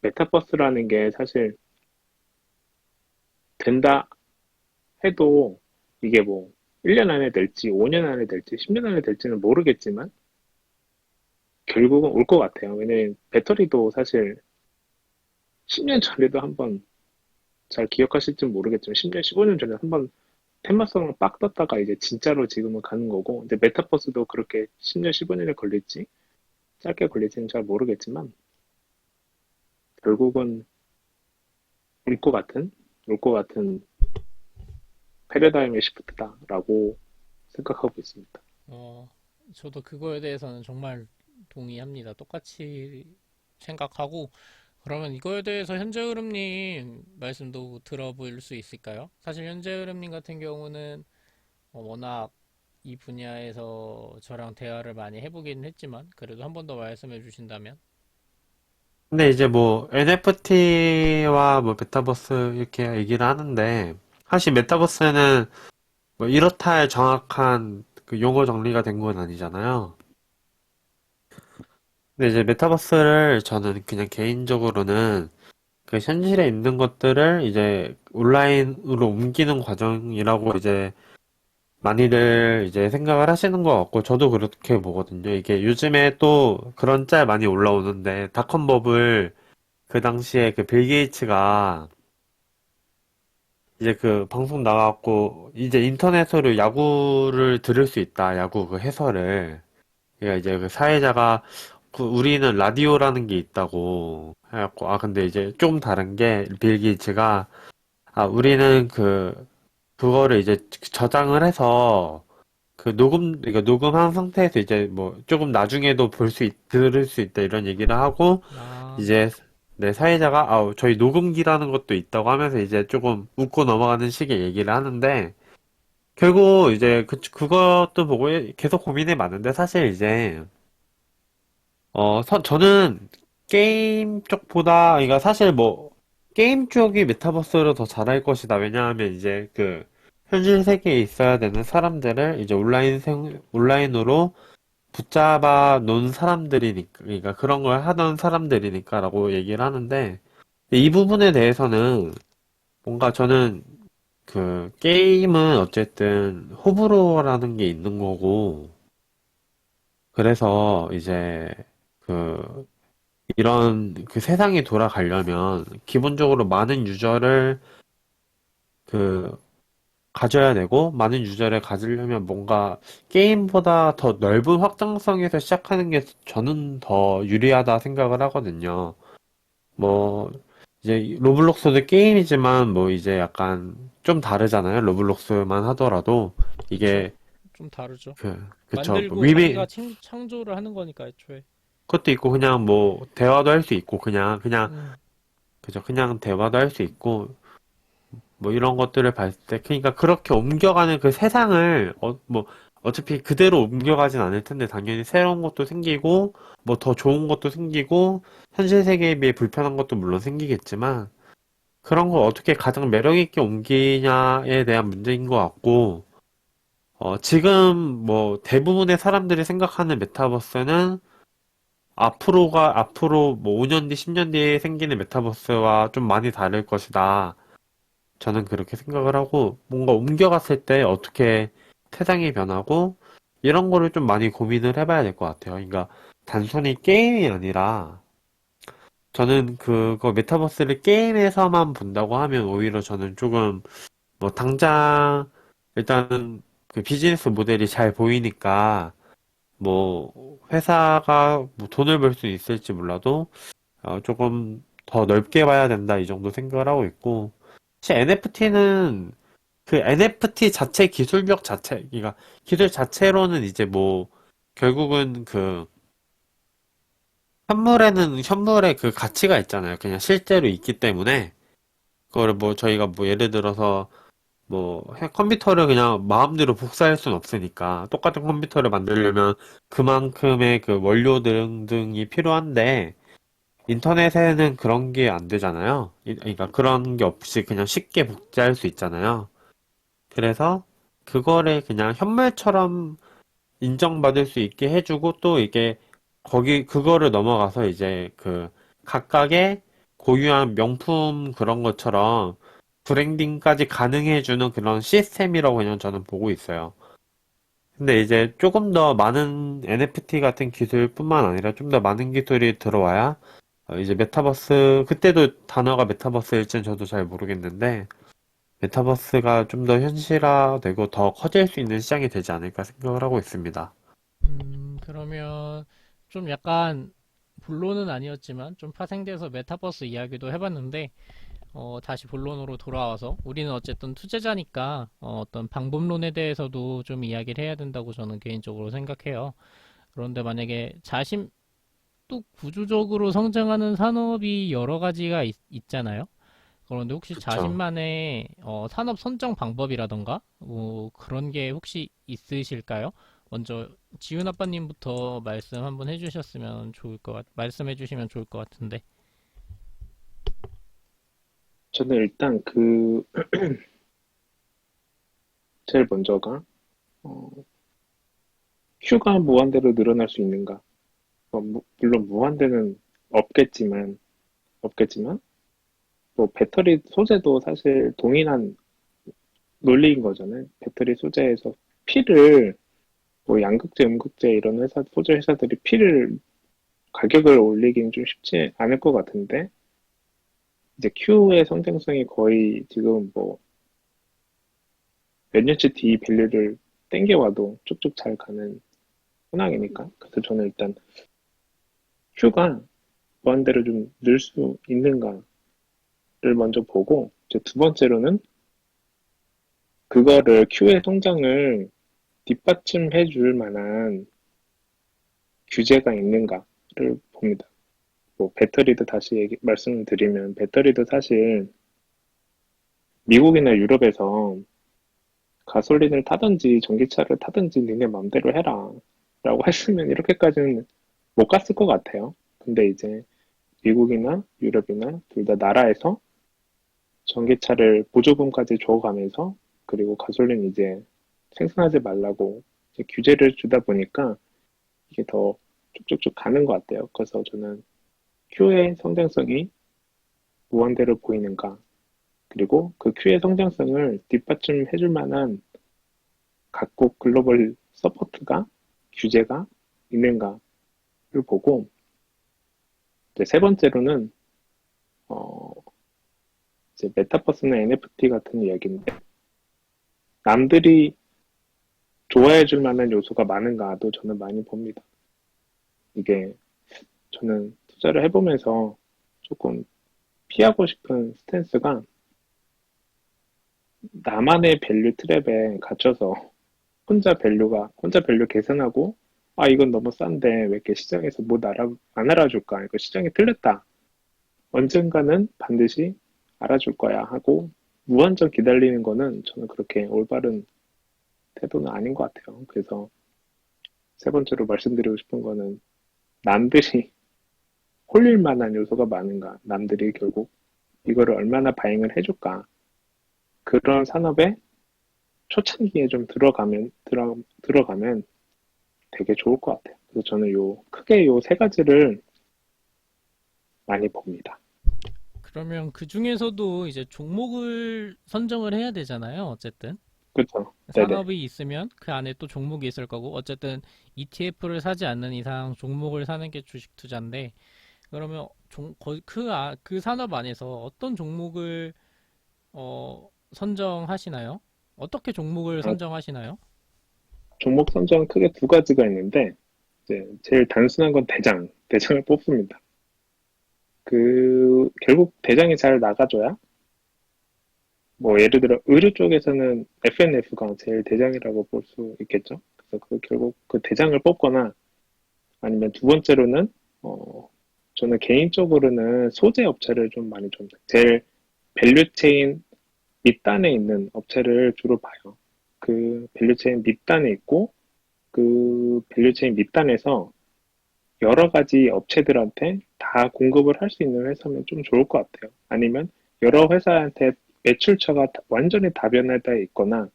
메타버스라는 게 사실 된다 해도 이게 뭐 1년 안에 될지 5년 안에 될지 10년 안에 될지는 모르겠지만 결국은 올 것 같아요. 왜냐면 배터리도 사실 10년 전에도 한번 잘 기억하실지 모르겠지만 10년, 15년 전에 한번 테마성을 빡 떴다가 이제 진짜로 지금은 가는 거고 이제 메타버스도 그렇게 10년, 15년에 걸릴지 짧게 걸릴지는 잘 모르겠지만 결국은 올 것 같은 패러다임의 시프트다라고 생각하고 있습니다. 어, 저도 그거에 대해서는 정말 동의합니다. 똑같이 생각하고, 그러면 이거에 대해서 현재흐름님 말씀도 들어볼 수 있을까요? 사실 현재흐름님 같은 경우는 워낙 이 분야에서 저랑 대화를 많이 해보긴 했지만, 그래도 한 번 더 말씀해 주신다면? 근데 이제 뭐 NFT와 뭐 메타버스 이렇게 얘기를 하는데 사실 메타버스는 뭐 이렇다 할 정확한 그 용어 정리가 된 건 아니잖아요. 근데 이제 메타버스를 저는 그냥 개인적으로는 그 현실에 있는 것들을 이제 온라인으로 옮기는 과정이라고 이제 많이들 이제 생각을 하시는 것 같고 저도 그렇게 보거든요. 이게 요즘에 또 그런 짤 많이 올라오는데 닷컴 버블 그 당시에 그 빌 게이츠가 이제 그 방송 나가갖고 이제 인터넷으로 야구를 들을 수 있다. 야구 그 해설을. 그러니까 이제 그 사회자가 그 우리는 라디오라는 게 있다고 해갖고 아 근데 이제 좀 다른 게 빌 게이츠가 아 우리는 그거를 이제 저장을 해서 그 그러니까 녹음한 상태에서 이제 뭐 조금 나중에도 들을 수 있다 이런 얘기를 하고 아, 이제 내 사회자가 저희 녹음기라는 것도 있다고 하면서 이제 조금 웃고 넘어가는 식의 얘기를 하는데 결국 이제 그것도 보고 계속 고민이 많은데 사실 이제 저는 게임 쪽보다 그러니까 사실 뭐 게임 쪽이 메타버스로 더 잘할 것이다. 왜냐하면 이제 그 현실 세계에 있어야 되는 사람들을 이제 온라인으로 붙잡아 놓은 사람들이니까, 그러니까 그런 걸 하던 사람들이니까라고 얘기를 하는데, 이 부분에 대해서는 뭔가 저는 그 게임은 어쨌든 호불호라는 게 있는 거고, 그래서 이제 그 이런 그 세상이 돌아가려면 기본적으로 많은 유저를 그 가져야 되고, 많은 유저를 가지려면 뭔가 게임보다 더 넓은 확장성에서 시작하는 게 저는 더 유리하다 생각을 하거든요. 뭐, 이제 로블록스도 게임이지만 뭐 이제 약간 좀 다르잖아요. 로블록스만 하더라도 그쵸. 이게 좀 다르죠. 그쵸. 만들고 자기가 창조를 하는 거니까 애초에. 그것도 있고 그냥 뭐 대화도 할 수 있고 음, 그죠. 그냥 대화도 할 수 있고 뭐 이런 것들을 봤을 때 그러니까 그렇게 옮겨가는 그 세상을 뭐 어차피 그대로 옮겨가진 않을 텐데 당연히 새로운 것도 생기고 뭐 더 좋은 것도 생기고 현실 세계에 비해 불편한 것도 물론 생기겠지만 그런 걸 어떻게 가장 매력 있게 옮기냐에 대한 문제인 것 같고 지금 뭐 대부분의 사람들이 생각하는 메타버스는 앞으로 뭐 5년 뒤, 10년 뒤에 생기는 메타버스와 좀 많이 다를 것이다. 저는 그렇게 생각을 하고 뭔가 옮겨갔을 때 어떻게 세상이 변하고 이런 거를 좀 많이 고민을 해봐야 될 것 같아요. 그러니까 단순히 게임이 아니라 저는 그거 메타버스를 게임에서만 본다고 하면 오히려 저는 조금 뭐 당장 일단은 그 비즈니스 모델이 잘 보이니까 뭐 회사가 뭐 돈을 벌 수 있을지 몰라도 조금 더 넓게 봐야 된다 이 정도 생각을 하고 있고 사실 NFT는 그 NFT 자체 기술력 자체, 그러니까 기술 자체로는 이제 뭐 결국은 그 현물의 그 가치가 있잖아요. 그냥 실제로 있기 때문에 그거를 뭐 저희가 뭐 예를 들어서 뭐 컴퓨터를 그냥 마음대로 복사할 순 없으니까 똑같은 컴퓨터를 만들려면 그만큼의 그 원료 등등이 필요한데 인터넷에는 그런 게 안 되잖아요. 그러니까 그런 게 없이 그냥 쉽게 복제할 수 있잖아요. 그래서 그거를 그냥 현물처럼 인정받을 수 있게 해주고 또 이게 그거를 넘어가서 이제 그 각각의 고유한 명품 그런 것처럼 브랜딩까지 가능해주는 그런 시스템이라고 그냥 저는 보고 있어요. 근데 이제 조금 더 많은 NFT 같은 기술뿐만 아니라 좀 더 많은 기술이 들어와야 이제 메타버스, 그때도 단어가 메타버스일지는 저도 잘 모르겠는데 메타버스가 좀 더 현실화되고 더 커질 수 있는 시장이 되지 않을까 생각을 하고 있습니다. 그러면 좀 약간 본론은 아니었지만 좀 파생돼서 메타버스 이야기도 해봤는데 다시 본론으로 돌아와서 우리는 어쨌든 투자자니까 어떤 방법론에 대해서도 좀 이야기를 해야 된다고 저는 개인적으로 생각해요. 그런데 만약에 또 구조적으로 성장하는 산업이 여러 가지가 잖아요. 그런데 혹시 그쵸. 자신만의 산업 선정 방법이라던가 그런 게 혹시 있으실까요? 먼저 지훈 아빠님부터 말씀해 주시면 좋을 것 같은데. 저는 일단 제일 먼저가, 어, 큐가 무한대로 늘어날 수 있는가? 물론 무한대는 없겠지만, 없겠지만, 또 배터리 소재도 사실 동일한 논리인 거잖아요. 배터리 소재에서 피를, 뭐 양극재, 음극재 이런 소재 회사들이 피를 가격을 올리기는 좀 쉽지 않을 것 같은데, 이제 Q의 성장성이 거의 지금 뭐 몇 년치 뒤 밸류를 땡겨와도 쭉쭉 잘 가는 현황이니까. 그래서 저는 일단 Q가 무한대로 좀 늘 수 있는가를 먼저 보고, 이제 두 번째로는 그거를 Q의 성장을 뒷받침해 줄 만한 규제가 있는가를 봅니다. 뭐 배터리도 다시 말씀을 드리면 배터리도 사실 미국이나 유럽에서 가솔린을 타든지 전기차를 타든지 니네 맘대로 해라 라고 했으면 이렇게까지는 못 갔을 것 같아요. 근데 이제 미국이나 유럽이나 둘 다 나라에서 전기차를 보조금까지 줘가면서 그리고 가솔린 이제 생산하지 말라고 이제 규제를 주다 보니까 이게 더 쭉쭉쭉 가는 것 같아요. 그래서 저는 Q의 성장성이 무한대로 보이는가, 그리고 그 Q의 성장성을 뒷받침해줄 만한 각국 글로벌 서포트가, 규제가 있는가를 보고, 이제 세 번째로는, 어, 이제 메타버스나 NFT 같은 이야기인데, 남들이 좋아해줄 만한 요소가 많은가도 저는 많이 봅니다. 이게 저는 투자를 해보면서 조금 피하고 싶은 스탠스가 나만의 밸류 트랩에 갇혀서 혼자 밸류 계산하고, 아, 이건 너무 싼데 왜 이렇게 시장에서 안 알아줄까? 이거 시장이 틀렸다. 언젠가는 반드시 알아줄 거야 하고 무한정 기다리는 거는 저는 그렇게 올바른 태도는 아닌 것 같아요. 그래서 세 번째로 말씀드리고 싶은 거는 남들이 홀릴 만한 요소가 많은가? 남들이 결국 이거를 얼마나 바잉을 해줄까? 그런 산업에 초창기에 좀 들어가면 되게 좋을 것 같아요. 그래서 저는 크게 요 세 가지를 많이 봅니다. 그러면 그 중에서도 이제 종목을 선정을 해야 되잖아요. 어쨌든. 그렇죠? 네네. 산업이 있으면 그 안에 또 종목이 있을 거고, 어쨌든 ETF를 사지 않는 이상 종목을 사는 게 주식 투자인데, 그러면 그 산업 안에서 어떤 종목을 선정하시나요? 어떻게 종목을 아, 선정하시나요? 종목 선정은 크게 두 가지가 있는데, 이제 제일 단순한 건 대장을 뽑습니다. 결국 대장이 잘 나가줘야 뭐 예를 들어 의류 쪽에서는 FNF가 제일 대장이라고 볼 수 있겠죠. 그래서 그 결국 그 대장을 뽑거나 아니면 두 번째로는 저는 개인적으로는 소재 업체를 좀 많이 좀 제일 밸류체인 밑단에 있는 업체를 주로 봐요. 그 밸류체인 밑단에 있고 그 밸류체인 밑단에서 여러 가지 업체들한테 다 공급을 할 수 있는 회사면 좀 좋을 것 같아요. 아니면 여러 회사한테 매출처가 완전히 다변화되어 있거나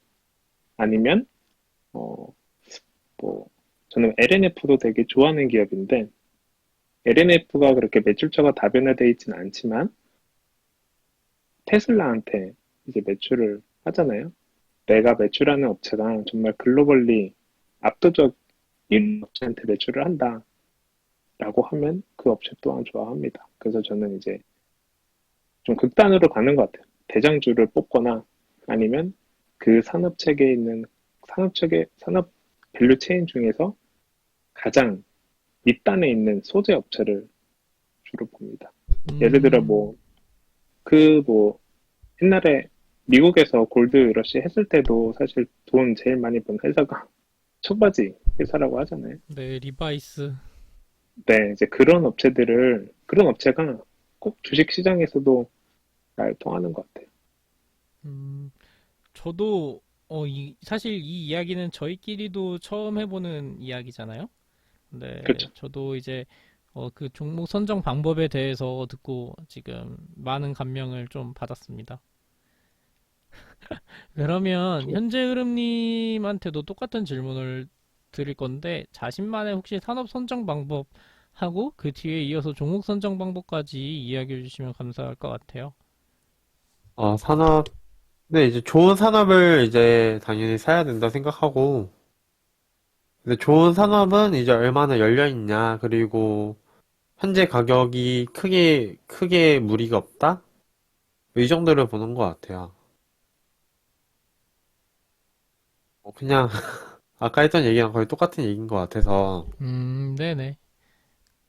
아니면 어, 뭐 저는 LNF도 되게 좋아하는 기업인데 LNF가 그렇게 매출처가 다변화되어 있지는 않지만 테슬라한테 이제 매출을 하잖아요. 내가 매출하는 업체가 정말 글로벌리 압도적 1위 업체한테 매출을 한다라고 하면 그 업체 또한 좋아합니다. 그래서 저는 이제 좀 극단으로 가는 것 같아요. 대장주를 뽑거나 아니면 그 산업 체계에 있는 산업 밸류 체인 중에서 가장 밑단에 있는 소재 업체를 주로 봅니다. 예를 들어 음, 뭐 옛날에 미국에서 골드 러시 했을 때도 사실 돈 제일 많이 번 회사가 청바지 회사라고 하잖아요. 네, 리바이스. 네, 이제 그런 업체가 꼭 주식 시장에서도 잘 통하는 것 같아요. 음, 저도, 사실 이 이야기는 저희끼리도 처음 해보는 이야기잖아요? 네, 그렇죠. 저도 이제, 그 종목 선정 방법에 대해서 듣고 지금 많은 감명을 좀 받았습니다. 그러면 현재 흐름님한테도 똑같은 질문을 드릴 건데, 자신만의 혹시 산업 선정 방법하고 그 뒤에 이어서 종목 선정 방법까지 이야기해 주시면 감사할 것 같아요. 산업, 네, 이제 좋은 산업을 이제 당연히 사야 된다 생각하고, 근데 좋은 산업은 이제 얼마나 열려 있냐, 그리고 현재 가격이 크게 무리가 없다? 이 정도를 보는 것 같아요. 그냥 아까 했던 얘기랑 거의 똑같은 얘기인 것 같아서, 네네.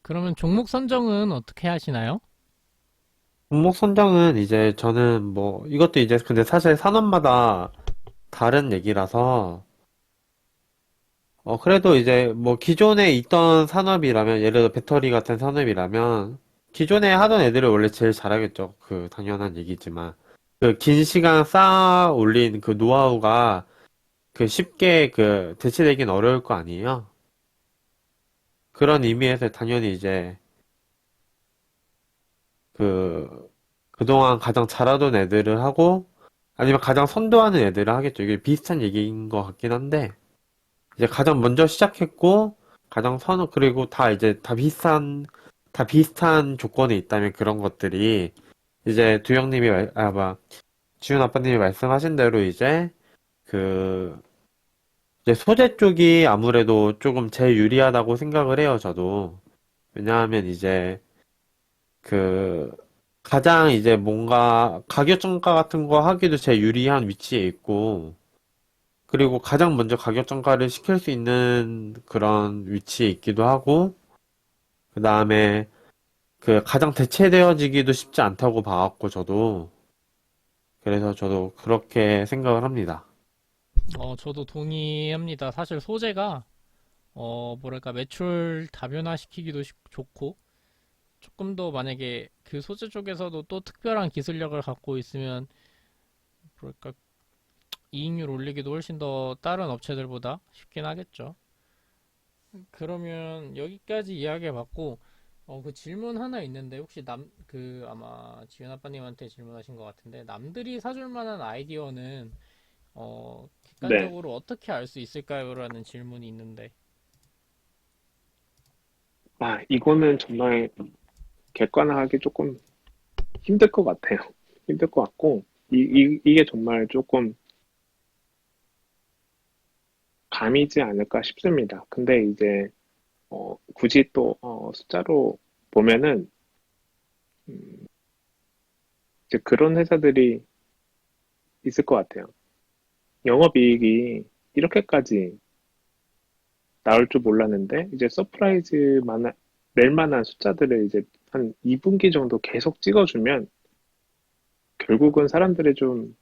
그러면 종목 선정은 어떻게 하시나요? 종목 선정은 이제 저는 뭐, 이것도 이제 근데 사실 산업마다 다른 얘기라서, 그래도 이제 뭐 기존에 있던 산업이라면, 예를 들어 배터리 같은 산업이라면, 기존에 하던 애들을 원래 제일 잘하겠죠. 그 당연한 얘기지만. 그 긴 시간 쌓아 올린 그 노하우가 그 쉽게 그 대체되긴 어려울 거 아니에요. 그런 의미에서 당연히 이제 그 그동안 가장 잘하던 애들을 하고 아니면 가장 선도하는 애들을 하겠죠. 이게 비슷한 얘기인 것 같긴 한데 이제 가장 먼저 시작했고 가장 그리고 다 이제 다 비슷한 조건에 있다면 그런 것들이 이제 두영님이 지훈 아빠님이 말씀하신 대로 그 이제 소재 쪽이 아무래도 조금 제일 유리하다고 생각을 해요, 저도. 왜냐하면 그 가장 이제 뭔가 가격 정가 같은 거 하기도 제일 유리한 위치에 있고, 그리고 가장 먼저 가격 정가를 시킬 수 있는 그런 위치에 있기도 하고, 그 다음에 그 가장 대체되어지기도 쉽지 않다고 봐갖고, 저도. 그래서 저도 그렇게 생각을 합니다. 저도 동의합니다. 사실 소재가, 뭐랄까, 매출 다변화시키기도 좋고, 조금 더 만약에 그 소재 쪽에서도 또 특별한 기술력을 갖고 있으면, 뭐랄까, 이익률 올리기도 훨씬 더 다른 업체들보다 쉽긴 하겠죠. 그러면 여기까지 이야기해봤고, 그 질문 하나 있는데, 혹시 아마 지윤 아빠님한테 질문하신 것 같은데, 남들이 사줄 만한 아이디어는, 네. 객관적으로 어떻게 알 수 있을까요? 라는 질문이 있는데, 이거는 정말 객관화하기 조금 힘들 것 같아요. 힘들 것 같고, 이게 정말 조금 감이지 않을까 싶습니다. 근데 이제, 굳이 또, 숫자로 보면은, 음, 이제 그런 회사들이 있을 것 같아요. 영업이익이 이렇게까지 나올 줄 몰랐는데, 이제 낼 만한 숫자들을 이제 한 2분기 정도 계속 찍어주면, 결국은 사람들이 좀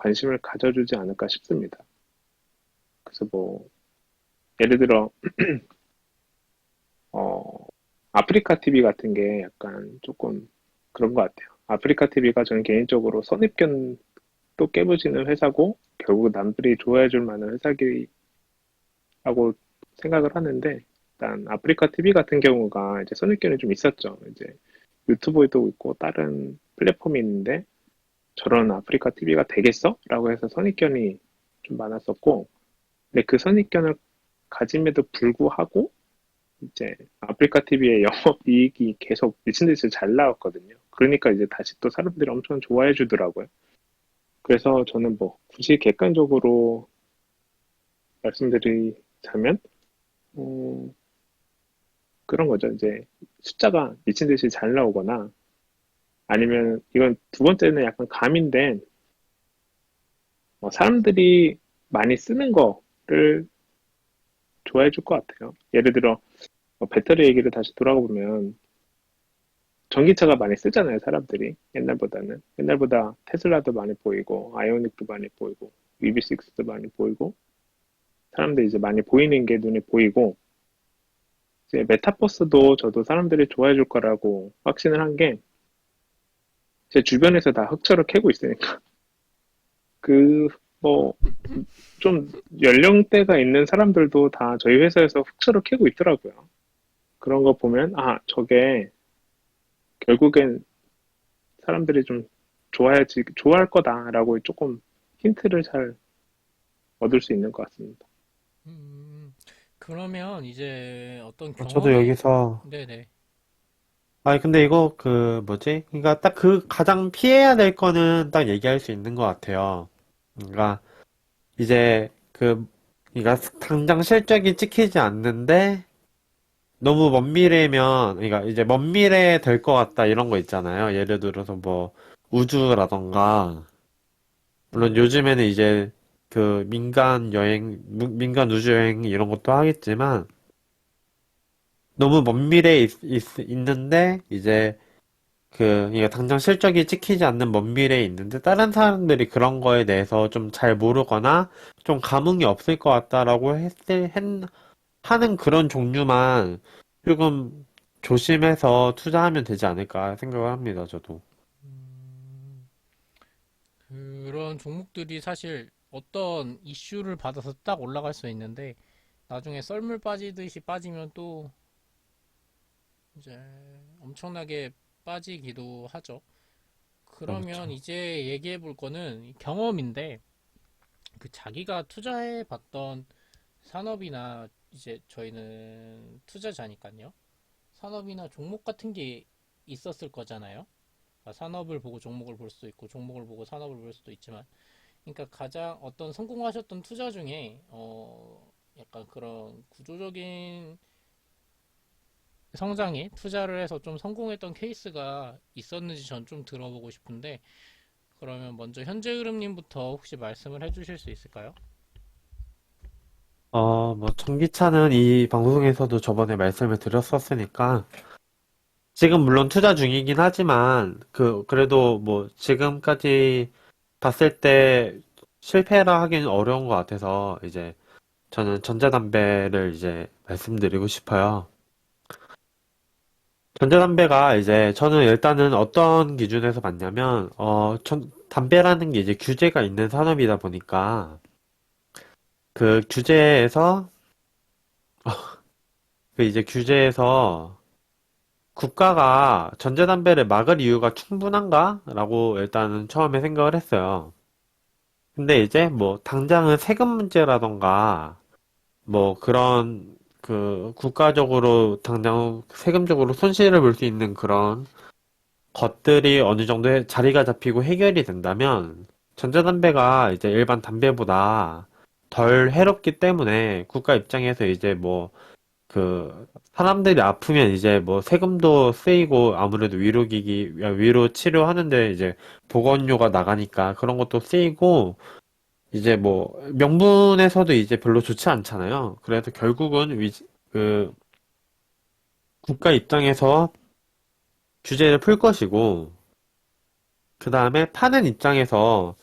관심을 가져주지 않을까 싶습니다. 그래서 뭐 예를 들어 어, 아프리카 TV 같은 게 약간 조금 그런 것 같아요. 아프리카 TV가 저는 개인적으로 선입견도 깨부시는 회사고 결국 남들이 좋아해 줄 만한 회사라고 생각을 하는데 일단 아프리카 TV 같은 경우가 이제 선입견이 좀 있었죠. 이제 유튜브에도 있고 다른 플랫폼이 있는데 저런 아프리카 TV가 되겠어? 라고 해서 선입견이 좀 많았었고 근데 그 선입견을 가짐에도 불구하고 이제 아프리카 TV의 영업이익이 계속 미친 듯이 잘 나왔거든요. 그러니까 이제 다시 또 사람들이 엄청 좋아해 주더라고요. 그래서 저는 뭐 굳이 객관적으로 말씀드리자면 어, 그런 거죠. 이제 숫자가 미친 듯이 잘 나오거나 아니면 이건 두 번째는 약간 감인데 사람들이 많이 쓰는 거를 좋아해 줄 것 같아요. 예를 들어 배터리 얘기를 다시 돌아가 보면 전기차가 많이 쓰잖아요, 사람들이. 옛날보다는. 옛날보다 테슬라도 많이 보이고, 아이오닉도 많이 보이고, EV6도 많이 보이고, 사람들이 이제 많이 보이는 게 눈에 보이고, 이제 메타버스도 저도 사람들이 좋아해 줄 거라고 확신을 한 게, 제 주변에서 다 흑철을 캐고 있으니까. 그, 뭐, 좀 연령대가 있는 사람들도 다 저희 회사에서 흑철을 캐고 있더라고요. 그런 거 보면, 아, 저게 결국엔 사람들이 좀 좋아할 거다라고 조금 힌트를 잘 얻을 수 있는 것 같습니다. 음, 그러면 이제 어떤 저도 경험이, 여기서, 네네. 아니, 근데 이거 그, 뭐지? 그러니까 딱 그 가장 피해야 될 거는 딱 얘기할 수 있는 것 같아요. 그러니까 이제 그, 그러니까 당장 실적이 찍히지 않는데 너무 먼 미래면, 그러니까 이제 먼 미래에 될 것 같다 이런 거 있잖아요. 예를 들어서 뭐 우주라던가, 물론 요즘에는 이제 그 민간 여행, 민간 우주 여행 이런 것도 하겠지만 너무 먼 미래에 있는데 이제 그러니까 당장 실적이 찍히지 않는 먼 미래에 있는데 다른 사람들이 그런 거에 대해서 좀 잘 모르거나 좀 감흥이 없을 것 같다라고 하는 그런 종류만 조금 조심해서 투자하면 되지 않을까 생각을 합니다, 저도. 음, 그런 종목들이 사실 어떤 이슈를 받아서 딱 올라갈 수 있는데, 나중에 썰물 빠지듯이 빠지면 또 이제 엄청나게 빠지기도 하죠. 그러면 그렇죠. 이제 얘기해 볼 거는 경험인데, 그 자기가 투자해 봤던 산업이나 이제 저희는 투자자니까요. 산업이나 종목 같은 게 있었을 거잖아요. 그러니까 산업을 보고 종목을 볼 수도 있고 종목을 보고 산업을 볼 수도 있지만, 그러니까 가장 어떤 성공하셨던 투자 중에 약간 그런 구조적인 성장에 투자를 해서 좀 성공했던 케이스가 있었는지 전 좀 들어보고 싶은데, 그러면 먼저 현재 흐름님부터 혹시 말씀을 해주실 수 있을까요? 뭐, 전기차는 이 방송에서도 저번에 말씀을 드렸었으니까, 지금 물론 투자 중이긴 하지만, 그래도 뭐, 지금까지 봤을 때 실패라 하기는 어려운 것 같아서, 이제, 저는 전자담배를 이제 말씀드리고 싶어요. 전자담배가 이제, 저는 일단은 어떤 기준에서 봤냐면, 담배라는 게 이제 규제가 있는 산업이다 보니까, 그 규제에서, 그 이제 규제에서 국가가 전자담배를 막을 이유가 충분한가? 라고 일단은 처음에 생각을 했어요. 근데 이제 뭐 당장은 세금 문제라던가 뭐 그런 그 국가적으로 당장 세금적으로 손실을 볼 수 있는 그런 것들이 어느 정도 자리가 잡히고 해결이 된다면 전자담배가 이제 일반 담배보다 덜 해롭기 때문에 국가 입장에서 이제 뭐 사람들이 아프면 이제 뭐 세금도 쓰이고 아무래도 위로 치료하는데 이제 보건료가 나가니까 그런 것도 쓰이고 이제 뭐 명분에서도 이제 별로 좋지 않잖아요. 그래서 결국은 그 국가 입장에서 규제를 풀 것이고 그 다음에 파는 입장에서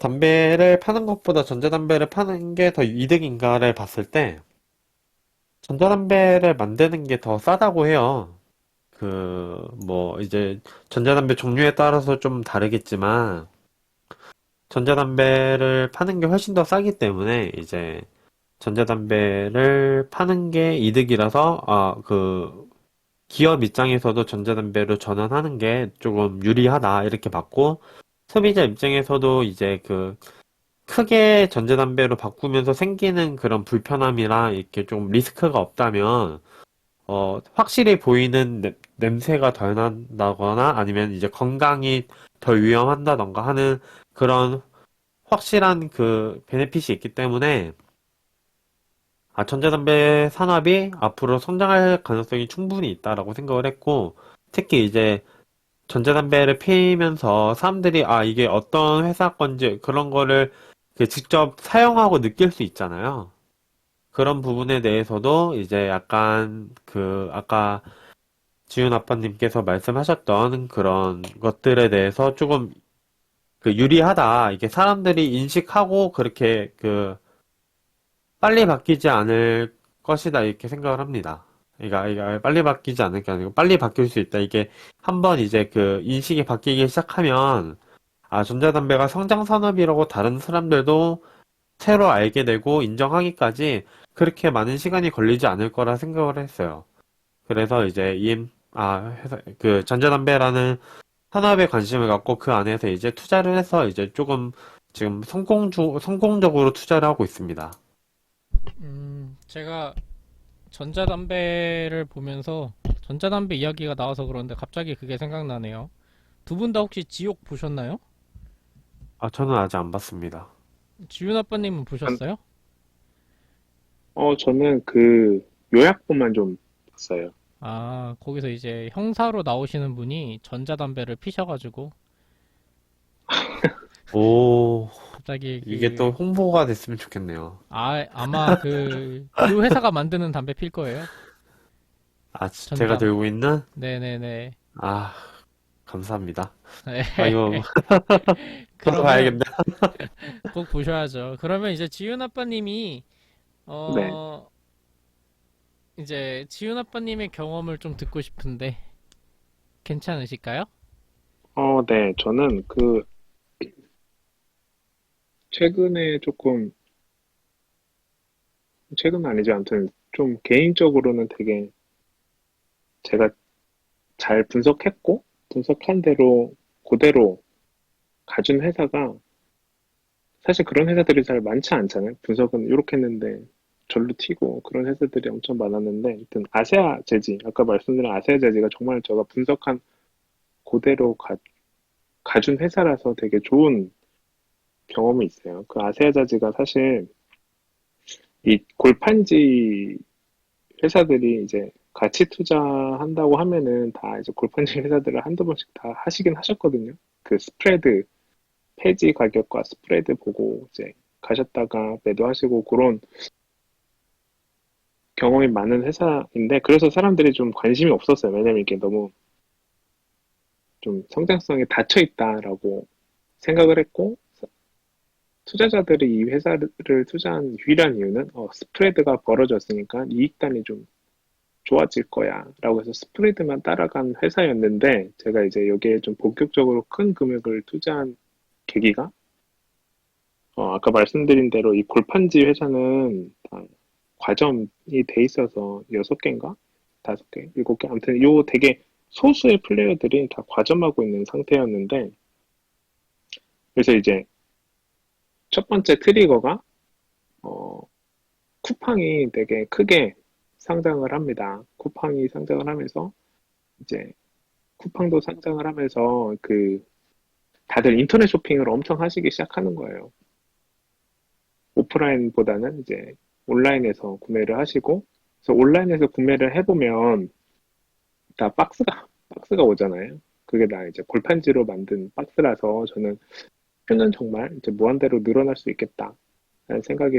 담배를 파는 것보다 전자담배를 파는 게 더 이득인가를 봤을 때, 전자담배를 만드는 게 더 싸다고 해요. 이제, 전자담배 종류에 따라서 좀 다르겠지만, 전자담배를 파는 게 훨씬 더 싸기 때문에, 이제, 전자담배를 파는 게 이득이라서, 기업 입장에서도 전자담배로 전환하는 게 조금 유리하다, 이렇게 봤고, 소비자 입장에서도 이제 크게 전자담배로 바꾸면서 생기는 그런 불편함이나 이렇게 좀 리스크가 없다면, 확실히 보이는 냄새가 덜 난다거나 아니면 이제 건강이 덜 위험한다던가 하는 그런 확실한 베네핏이 있기 때문에, 전자담배 산업이 앞으로 성장할 가능성이 충분히 있다라고 생각을 했고, 특히 이제 전자담배를 피면서 사람들이 이게 어떤 회사 건지 그런 거를 직접 사용하고 느낄 수 있잖아요. 그런 부분에 대해서도 이제 약간 아까 지훈 아빠님께서 말씀하셨던 그런 것들에 대해서 조금 유리하다. 이게 사람들이 인식하고 그렇게 빨리 바뀌지 않을 것이다. 이렇게 생각을 합니다. 그러니까 이게 빨리 바뀌지 않을 게 아니고 빨리 바뀔 수 있다. 이게 한번 이제 인식이 바뀌기 시작하면 전자담배가 성장 산업이라고 다른 사람들도 새로 알게 되고 인정하기까지 그렇게 많은 시간이 걸리지 않을 거라 생각을 했어요. 그래서 이제 전자담배라는 산업에 관심을 갖고 그 안에서 이제 투자를 해서 이제 조금 지금 성공적으로 투자를 하고 있습니다. 제가 전자담배를 보면서 전자담배 이야기가 나와서 그런데 갑자기 그게 생각나네요. 두 분 다 혹시 지옥 보셨나요? 저는 아직 안 봤습니다. 지윤 아빠님은 보셨어요? 저는 요약본만 좀 봤어요. 아, 거기서 이제 형사로 나오시는 분이 전자담배를 피셔가지고 오, 갑자기 이게 또 홍보가 됐으면 좋겠네요. 아마 그 회사가 만드는 담배 필 거예요. 제가 전담. 들고 있는? 네네네. 아, 감사합니다. 네. 이거 보러 그러면 가야겠네. 꼭 보셔야죠. 그러면 이제 지윤 아빠님이 네. 어 이제 지윤 아빠님의 경험을 좀 듣고 싶은데 괜찮으실까요? 네. 저는 최근에 최근은 아니죠. 아무튼 좀 개인적으로는 되게 제가 잘 분석했고, 분석한 대로 그대로 가준 회사가 사실 그런 회사들이 잘 많지 않잖아요. 분석은 이렇게 했는데 절로 튀고 그런 회사들이 엄청 많았는데, 일단 아세아 제지, 아까 말씀드린 아세아 제지가 정말 제가 분석한 그대로 가준 회사라서 되게 좋은 경험이 있어요. 그 아세아 제지가 사실 이 골판지 회사들이 이제 가치 투자한다고 하면은 다 이제 골판지 회사들을 한두 번씩 다 하시긴 하셨거든요. 그 스프레드, 폐지 가격과 스프레드 보고 이제 가셨다가 매도하시고 그런 경험이 많은 회사인데, 그래서 사람들이 좀 관심이 없었어요. 왜냐면 이게 너무 좀 성장성이 닫혀 있다라고 생각을 했고, 투자자들이 이 회사를 투자한 유일한 이유는 스프레드가 벌어졌으니까 이익단이 좀 좋아질 거야 라고 해서 스프레드만 따라간 회사였는데, 제가 이제 여기에 좀 본격적으로 큰 금액을 투자한 계기가 아까 말씀드린 대로 이 골판지 회사는 다 과점이 돼 있어서 6개인가? 5개, 7개, 아무튼 요 되게 소수의 플레이어들이 다 과점하고 있는 상태였는데, 그래서 이제 첫 번째 트리거가 어, 쿠팡이 되게 크게 상장을 합니다. 쿠팡이 상장을 하면서 이제 쿠팡도 상장을 하면서 다들 인터넷 쇼핑을 엄청 하시기 시작하는 거예요. 오프라인보다는 이제 온라인에서 구매를 하시고, 그래서 온라인에서 구매를 해보면 다 박스가 오잖아요. 그게 다 이제 골판지로 만든 박스라서 저는 큐는 정말 이제 무한대로 늘어날 수 있겠다라는 생각이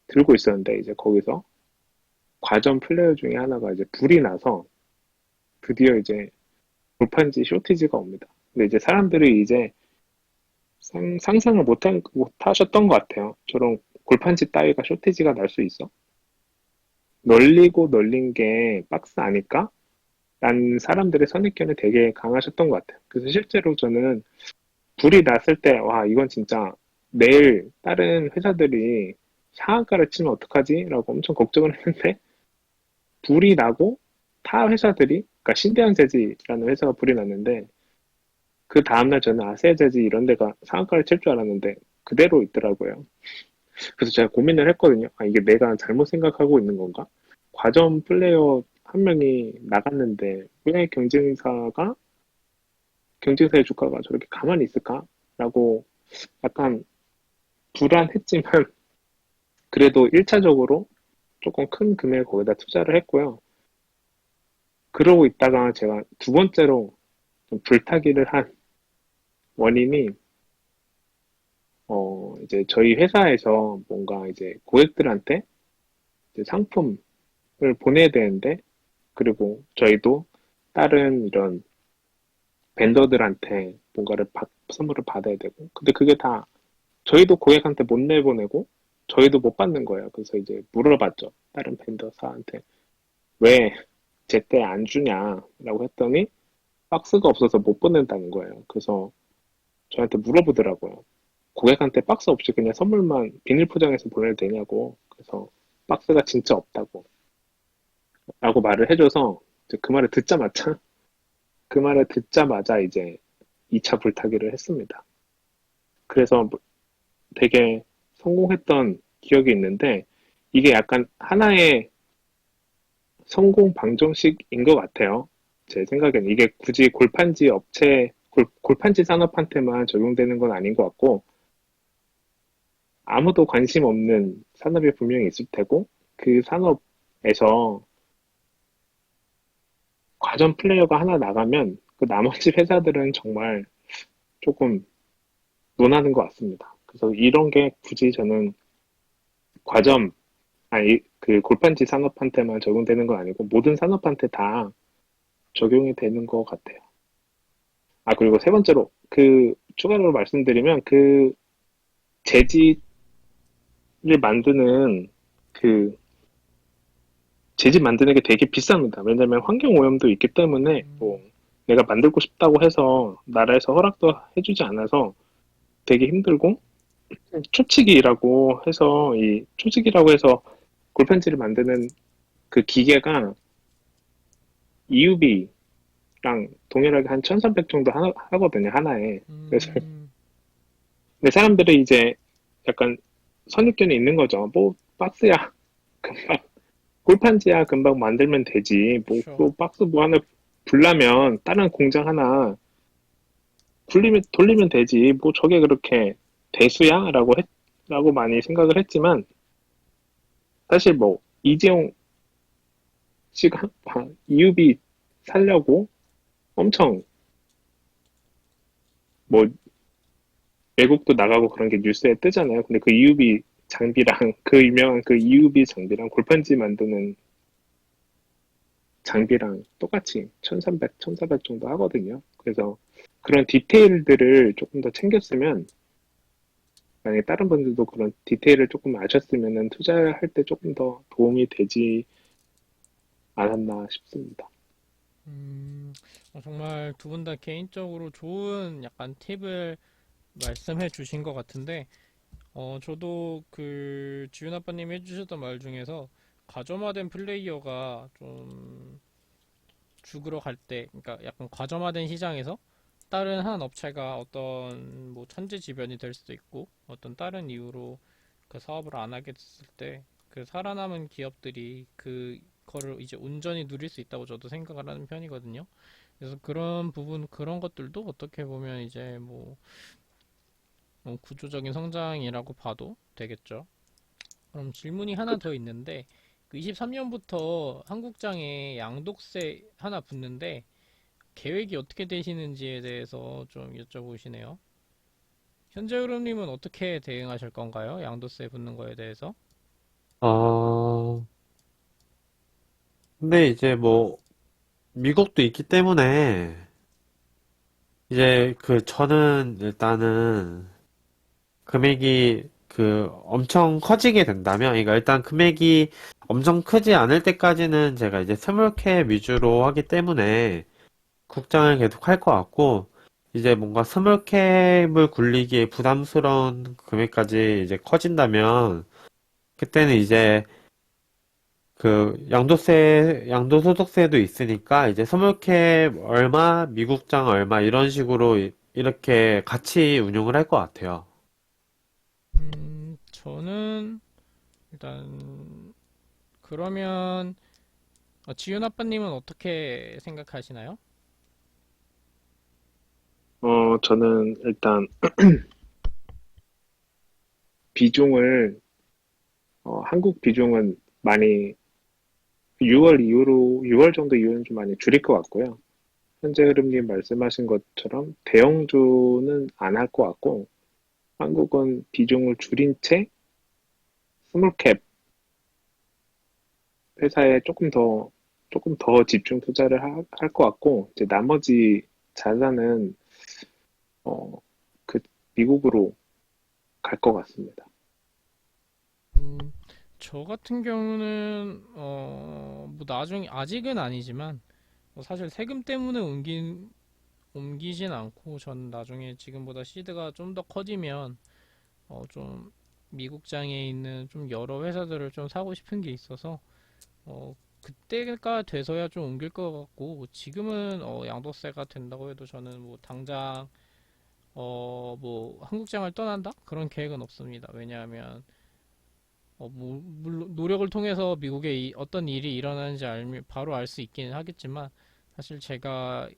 들고 있었는데, 이제 거기서 과점 플레이어 중에 하나가 이제 불이 나서 드디어 이제 골판지 쇼티지가 옵니다. 근데 이제 사람들이 이제 상상을 못 하셨던 것 같아요. 저런 골판지 따위가 쇼티지가 날 수 있어? 널리고 널린 게 박스 아닐까? 라는 사람들의 선입견이 되게 강하셨던 것 같아요. 그래서 실제로 저는 불이 났을 때, 와, 이건 진짜 내일 다른 회사들이 상한가를 치면 어떡하지? 라고 엄청 걱정을 했는데, 불이 나고 타 회사들이, 그러니까 신대양 재지라는 회사가 불이 났는데, 그 다음날 저는 아세아재지 이런 데가 상한가를 칠 줄 알았는데, 그대로 있더라고요. 그래서 제가 고민을 했거든요. 아, 이게 내가 잘못 생각하고 있는 건가? 과점 플레이어 한 명이 나갔는데, 왜 경쟁사의 주가가 저렇게 가만히 있을까? 라고 약간 불안했지만, 그래도 1차적으로 조금 큰 금액을 거기다 투자를 했고요. 그러고 있다가 제가 두 번째로 좀 불타기를 한 원인이, 이제 저희 회사에서 뭔가 이제 고객들한테 이제 상품을 보내야 되는데, 그리고 저희도 다른 이런 벤더들한테 뭔가를 선물을 받아야 되고, 근데 그게 다 저희도 고객한테 못 내보내고, 저희도 못 받는 거예요. 그래서 이제 물어봤죠. 다른 벤더사한테. 왜 제때 안 주냐라고 했더니, 박스가 없어서 못 보낸다는 거예요. 그래서 저한테 물어보더라고요. 고객한테 박스 없이 그냥 선물만 비닐 포장해서 보내도 되냐고. 그래서 박스가 진짜 없다고. 라고 말을 해줘서 이제 그 말을 듣자마자 이제 2차 불타기를 했습니다. 그래서 되게 성공했던 기억이 있는데 이게 약간 하나의 성공 방정식인 것 같아요. 제 생각에는 이게 굳이 골판지 산업한테만 적용되는 건 아닌 것 같고 아무도 관심 없는 산업이 분명히 있을 테고 그 산업에서 과점 플레이어가 하나 나가면 그 나머지 회사들은 정말 조금 논하는 것 같습니다. 그래서 이런 게 굳이 저는 과점, 그 골판지 산업한테만 적용되는 건 아니고 모든 산업한테 다 적용이 되는 것 같아요. 아, 그리고 세 번째로 그 추가로 말씀드리면 그 재질을 만드는 그 재질 만드는 게 되게 비쌉니다. 왜냐면 환경 오염도 있기 때문에 뭐 내가 만들고 싶다고 해서 나라에서 허락도 해주지 않아서 되게 힘들고 초치기라고 해서 골판지를 만드는 그 기계가 EUB랑 동일하게 한 1300 정도 하거든요, 하나에. 그래서 음, 근데 사람들이 이제 약간 선입견이 있는 거죠. 뭐 박스야 금방 골판지야 금방 만들면 되지. 뭐 그쵸. 또 박스 뭐 하나 불라면 다른 공장 하나 돌리면 되지. 뭐 저게 그렇게 대수야? 라고 많이 생각을 했지만 사실 뭐 이재용 씨가 EUB 살려고 엄청 뭐 외국도 나가고 그런 게 뉴스에 뜨잖아요. 근데 그 EUB 장비랑 그 유명한 그 EUB 장비랑 골판지 만드는 장비랑 똑같이 1300, 1400 정도 하거든요. 그래서 그런 디테일들을 조금 더 챙겼으면 만약에 다른 분들도 그런 디테일을 조금 아셨으면 투자할 때 조금 더 도움이 되지 않았나 싶습니다. 음, 정말 두 분 다 개인적으로 좋은 약간 팁을 말씀해 주신 것 같은데, 저도 그 지윤 아빠님이 해주셨던 말 중에서 과점화된 플레이어가 좀 죽으러 갈 때, 그러니까 약간 과점화된 시장에서 다른 한 업체가 어떤 뭐 천재지변이 될 수도 있고 어떤 다른 이유로 그 사업을 안 하게 됐을 때 그 살아남은 기업들이 그거를 이제 온전히 누릴 수 있다고 저도 생각을 하는 편이거든요. 그래서 그런 부분 그런 것들도 어떻게 보면 이제 뭐 구조적인 성장이라고 봐도 되겠죠. 그럼 질문이 하나 더 있는데 그 23년부터 한국장에 양도세 하나 붙는데 계획이 어떻게 되시는지에 대해서 좀 여쭤보시네요. 현재 흐름님은 어떻게 대응하실 건가요? 양도세 붙는 거에 대해서? 어, 근데 이제 뭐, 미국도 있기 때문에, 이제 저는 일단은 금액이 엄청 커지게 된다면, 그러니까 일단 금액이 엄청 크지 않을 때까지는 제가 이제 스몰캡 위주로 하기 때문에 국장을 계속 할 것 같고, 이제 뭔가 스몰캡을 굴리기에 부담스러운 금액까지 이제 커진다면, 그때는 이제 양도소득세도 있으니까 이제 스몰캡 얼마, 미국장 얼마 이런 식으로 이렇게 같이 운용을 할 것 같아요. 저는 일단 그러면 지윤 아빠님은 어떻게 생각하시나요? 저는 일단 비중을, 한국 비중은 많이 6월 정도 이후로는 좀 많이 줄일 것 같고요. 현재 흐름님 말씀하신 것처럼 대형주는 안 할 것 같고, 한국은 비중을 줄인 채 스몰캡 회사에 조금 더 집중 투자를 할 것 같고, 이제 나머지 자산은, 어, 그, 미국으로 갈 것 같습니다. 음, 저 같은 경우는 뭐 나중에 아직은 아니지만 뭐 사실 세금 때문에 옮기진 않고 전 나중에 지금보다 시드가 좀 더 커지면 좀 미국장에 있는 좀 여러 회사들을 좀 사고 싶은 게 있어서 그때가 돼서야 좀 옮길 것 같고 지금은 양도세가 된다고 해도 저는 뭐 당장 뭐 한국장을 떠난다 그런 계획은 없습니다. 왜냐하면 물론 노력을 통해서 미국에 어떤 일이 일어나는지 알면 바로 알 수 있기는 하겠지만 사실 제가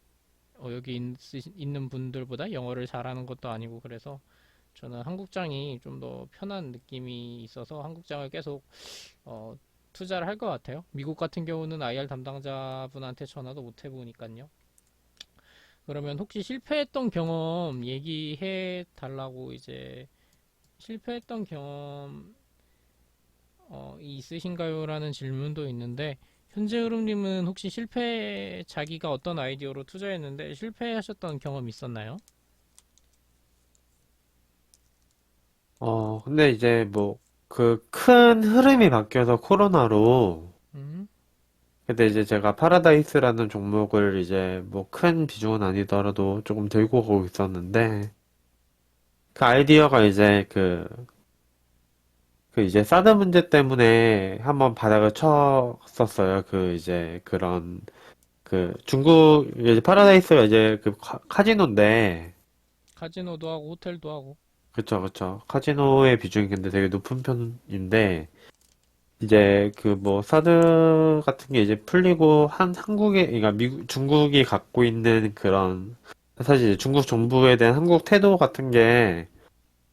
여기 있는 분들보다 영어를 잘하는 것도 아니고 그래서 저는 한국장이 좀 더 편한 느낌이 있어서 한국장을 계속 어, 투자를 할 것 같아요. 미국 같은 경우는 IR 담당자분한테 전화도 못 해보니까요. 그러면 혹시 실패했던 경험 얘기해 달라고 이제 실패했던 경험 있으신가요? 라는 질문도 있는데 현재 흐름님은 혹시 자기가 어떤 아이디어로 투자했는데 실패하셨던 경험 있었나요? 근데 이제 뭐, 큰 흐름이 바뀌어서 코로나로, 음, 근데 이제 제가 파라다이스라는 종목을 이제 뭐 큰 비중은 아니더라도 조금 들고 가고 있었는데, 그 아이디어가 이제 이제 사드 문제 때문에 한번 바닥을 쳤었어요. 이제 이제 파라다이스가 이제 카지노인데, 카지노도 하고 호텔도 하고. 그쵸, 그쵸. 카지노의 비중이 근데 되게 높은 편인데, 이제 사드 같은 게 이제 풀리고 그러니까 중국이 갖고 있는 사실 이제 중국 정부에 대한 한국 태도 같은 게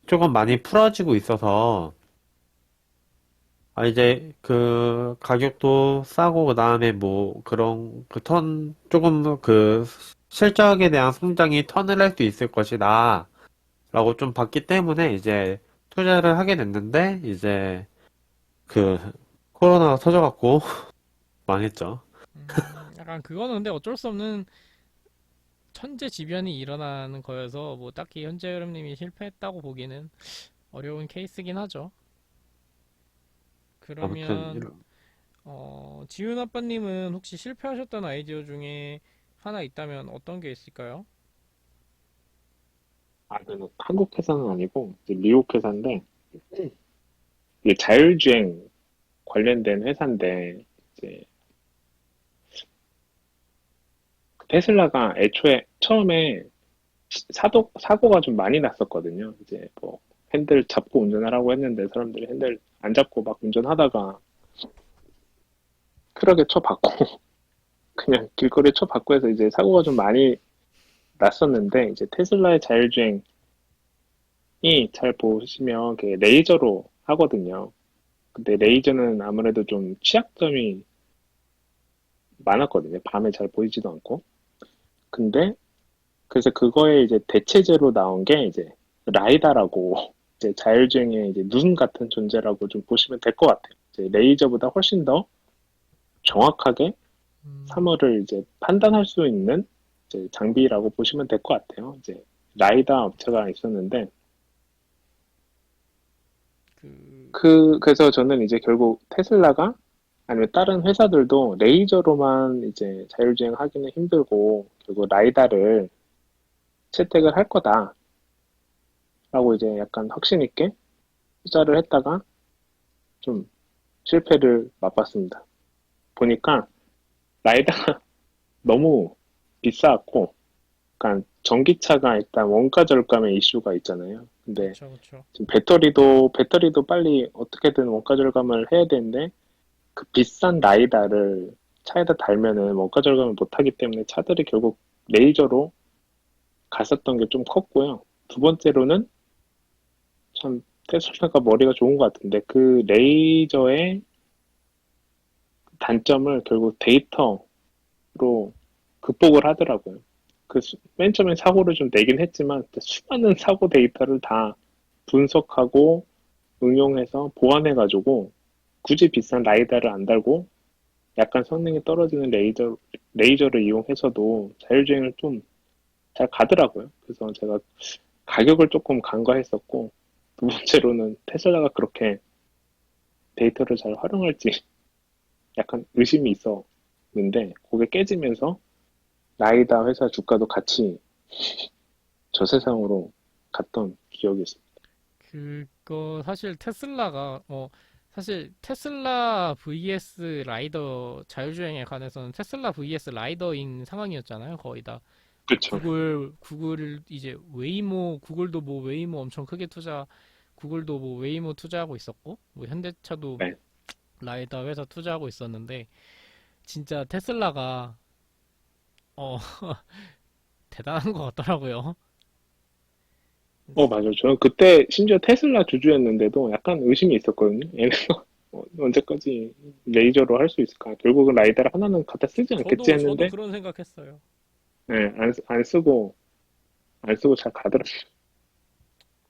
조금 많이 풀어지고 있어서, 이제 가격도 싸고, 그 다음에 뭐 조금 실적에 대한 성장이 턴을 할 수 있을 것이다. 라고 좀 봤기 때문에 이제 투자를 하게 됐는데, 이제 그 코로나가 터져갖고 망했죠. 약간 그거는 근데 어쩔 수 없는 천재지변이 일어나는 거여서 뭐 딱히 현재 흐름님이 실패했다고 보기는 어려운 케이스긴 하죠. 아무튼 그러면 지훈 아빠님은 혹시 실패하셨던 아이디어 중에 하나 있다면 어떤 게 있을까요? 그 한국 회사는 아니고, 이제 미국 회사인데, 이게 자율주행 관련된 회사인데, 이제 테슬라가 애초에 처음에 사고가 좀 많이 났었거든요. 이제 뭐 핸들 잡고 운전하라고 했는데 사람들이 핸들 안 잡고 막 운전하다가 트럭에 쳐박고 그냥 길거리에 쳐박고 해서 이제 사고가 좀 많이 났었는데 이제 테슬라의 자율주행이 잘 보시면 레이저로 하거든요. 근데 레이저는 아무래도 좀 취약점이 많았거든요. 밤에 잘 보이지도 않고. 근데 그래서 그거에 이제 대체제로 나온 게 이제 라이다라고 이제 자율주행의 이제 눈 같은 존재라고 좀 보시면 될 것 같아요. 이제 레이저보다 훨씬 더 정확하게 음, 사물을 이제 판단할 수 있는 이제 장비라고 보시면 될 것 같아요. 이제 라이다 업체가 있었는데 그, 그래서 저는 이제 결국 테슬라가 아니면 다른 회사들도 레이저로만 이제 자율주행 하기는 힘들고 결국 라이다를 채택을 할 거다라고 이제 약간 확신 있게 투자를 했다가 좀 실패를 맛봤습니다. 보니까 라이다가 너무 비쌌고, 그러니까 전기차가 일단 원가 절감의 이슈가 있잖아요. 근데 그쵸, 그쵸. 지금 배터리도 빨리 어떻게든 원가 절감을 해야 되는데 그 비싼 라이다를 차에다 달면은 원가 절감을 못 하기 때문에 차들이 결국 레이저로 갔었던 게 좀 컸고요. 두 번째로는 참 테슬라가 머리가 좋은 것 같은데 그 레이저의 단점을 결국 데이터로 극복을 하더라고요. 맨 처음에 사고를 좀 내긴 했지만 수많은 사고 데이터를 다 분석하고 응용해서 보완해가지고 굳이 비싼 라이다를 안 달고 약간 성능이 떨어지는 레이저를 이용해서도 자율주행을 좀 잘 가더라고요. 그래서 제가 가격을 조금 간과했었고 두 번째로는 테슬라가 그렇게 데이터를 잘 활용할지 약간 의심이 있었는데 그게 깨지면서 라이다 회사 주가도 같이 저 세상으로 갔던 기억이 있습니다. 그거 사실 테슬라가 사실 테슬라 vs 라이더 자율주행에 관해서는 테슬라 vs 라이더인 상황이었잖아요. 거의 다 그렇죠. 구글 이제 구글도 뭐 웨이모 엄청 크게 구글도 뭐 웨이모 투자하고 있었고 뭐 현대차도 네. 라이더 회사 투자하고 있었는데 진짜 테슬라가 어 대단한 것 같더라고요. 맞아요. 저는 그때 심지어 테슬라 주주였는데도 약간 의심이 있었거든요. 얘는 언제까지 레이저로 할 수 있을까? 결국은 라이다를 하나는 갖다 쓰지 않겠지 저도 했는데, 그런 생각했어요. 네, 안 쓰고 잘 가더라고요.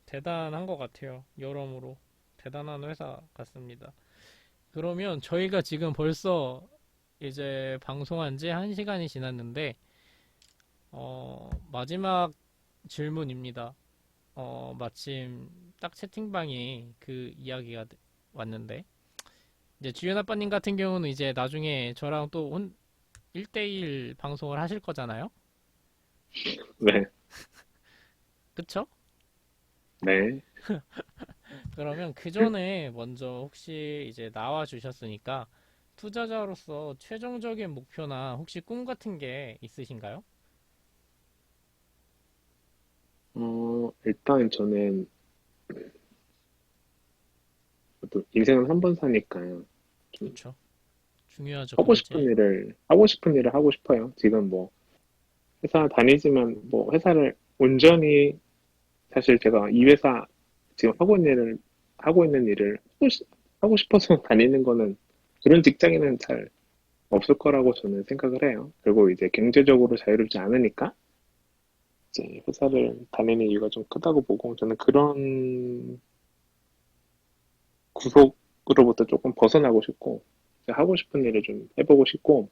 대단한 것 같아요. 여러모로 대단한 회사 같습니다. 그러면 저희가 지금 벌써 이제 방송한 지 1시간이 지났는데 마지막 질문입니다. 마침 딱 채팅방에 그 이야기가 왔는데 이제 주연 아빠님 같은 경우는 이제 나중에 저랑 또 1대1 방송을 하실 거잖아요. 네, 그쵸? 네. 그러면 그 전에 먼저 혹시 이제 나와 주셨으니까 투자자로서 최종적인 목표나 혹시 꿈 같은 게 있으신가요? 일단 저는 또 인생은 한 번 사니까요. 좀 그쵸. 중요하죠, 그게 제일. 하고 싶은 일을 하고 싶어요. 지금 뭐 회사 다니지만 뭐 회사를 온전히 사실 제가 이 회사 지금 하고 있는 일을 하고 싶어서 다니는 거는 그런 직장인은 잘 없을 거라고 저는 생각을 해요. 그리고 이제 경제적으로 자유롭지 않으니까 이제 회사를 다니는 이유가 좀 크다고 보고 저는 그런 구속으로부터 조금 벗어나고 싶고 이제 하고 싶은 일을 좀 해보고 싶고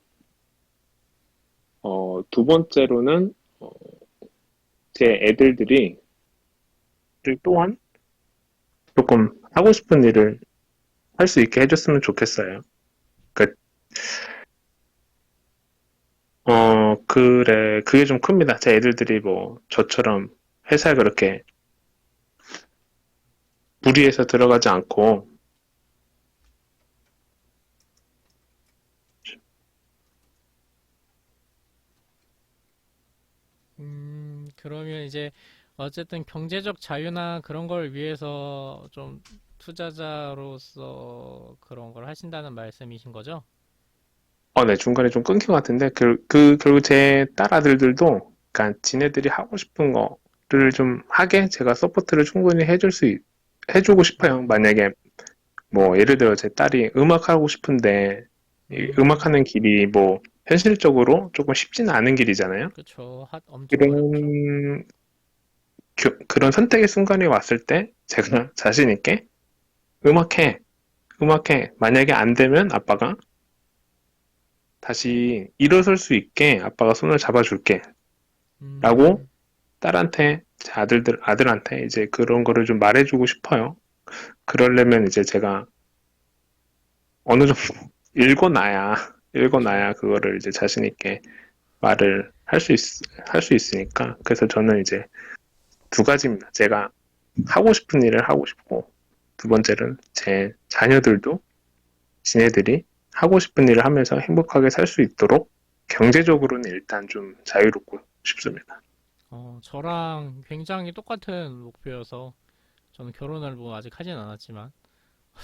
두 번째로는 제 애들들이 또한 조금 하고 싶은 일을 할 수 있게 해줬으면 좋겠어요. 그, 그래, 그게 좀 큽니다. 제 애들들이 뭐, 저처럼 회사에 그렇게 무리해서 들어가지 않고, 그러면 이제 어쨌든 경제적 자유나 그런 걸 위해서 좀 투자자로서 그런 걸 하신다는 말씀이신 거죠? 네, 중간에 좀 끊긴 것 같은데, 결국 제 딸 아들들도, 그러니까 지네들이 하고 싶은 거를 좀 하게 제가 서포트를 충분히 해주고 싶어요. 만약에, 뭐, 예를 들어 제 딸이 음악하고 싶은데, 이 음, 음악하는 길이 뭐, 현실적으로 조금 쉽지는 않은 길이잖아요. 그쵸. 엄청 어렵죠. 그런, 그런 선택의 순간이 왔을 때, 제가 자신 있게, 음악해, 음악해. 만약에 안 되면 아빠가 다시 일어설 수 있게 아빠가 손을 잡아줄게. 음, 딸한테, 제 아들한테 이제 그런 거를 좀 말해주고 싶어요. 그러려면 이제 제가 어느 정도 읽어놔야, 그쵸. 읽어놔야 그거를 이제 자신 있게 말을 할 수 있으니까. 그래서 저는 이제 두 가지입니다. 제가 하고 싶은 일을 하고 싶고, 두 번째는 제 자녀들도 지네들이 하고 싶은 일을 하면서 행복하게 살 수 있도록 경제적으로는 일단 좀 자유롭고 싶습니다. 저랑 굉장히 똑같은 목표여서 저는 결혼을 뭐 아직 하진 않았지만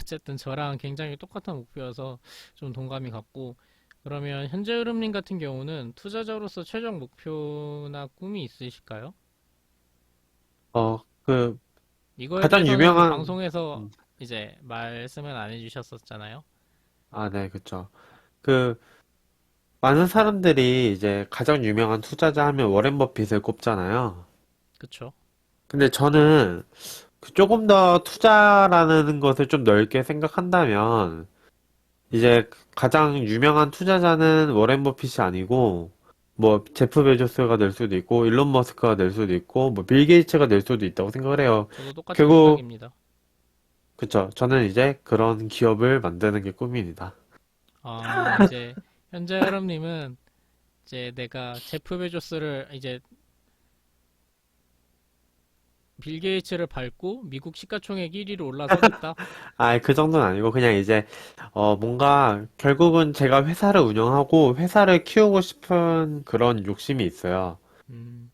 어쨌든 저랑 굉장히 똑같은 목표여서 좀 동감이 갔고 그러면 현재 흐름님 같은 경우는 투자자로서 최종 목표나 꿈이 있으실까요? 어, 그, 이거에 가장 대해서는 유명한, 방송에서 이제 말씀은 안 해주셨었잖아요. 아, 네, 그쵸. 그, 많은 사람들이 이제 가장 유명한 투자자 하면 워렌 버핏을 꼽잖아요. 그쵸? 근데 저는 그 조금 더 투자라는 것을 좀 넓게 생각한다면, 이제 가장 유명한 투자자는 워렌 버핏이 아니고, 뭐, 제프 베조스가 될 수도 있고, 일론 머스크가 될 수도 있고, 뭐, 빌 게이츠가 될 수도 있다고 생각을 해요. 저도 똑같은 결국, 생각입니다. 그쵸. 저는 이제 그런 기업을 만드는 게 꿈입니다. 이제 현재 흐름님은 이제 내가 제프 베조스를 이제 빌 게이츠를 밟고 미국 시가총액 1위로 올라서겠다. 아, 그 정도는 아니고, 그냥 이제, 뭔가, 결국은 제가 회사를 운영하고, 회사를 키우고 싶은 그런 욕심이 있어요. 음,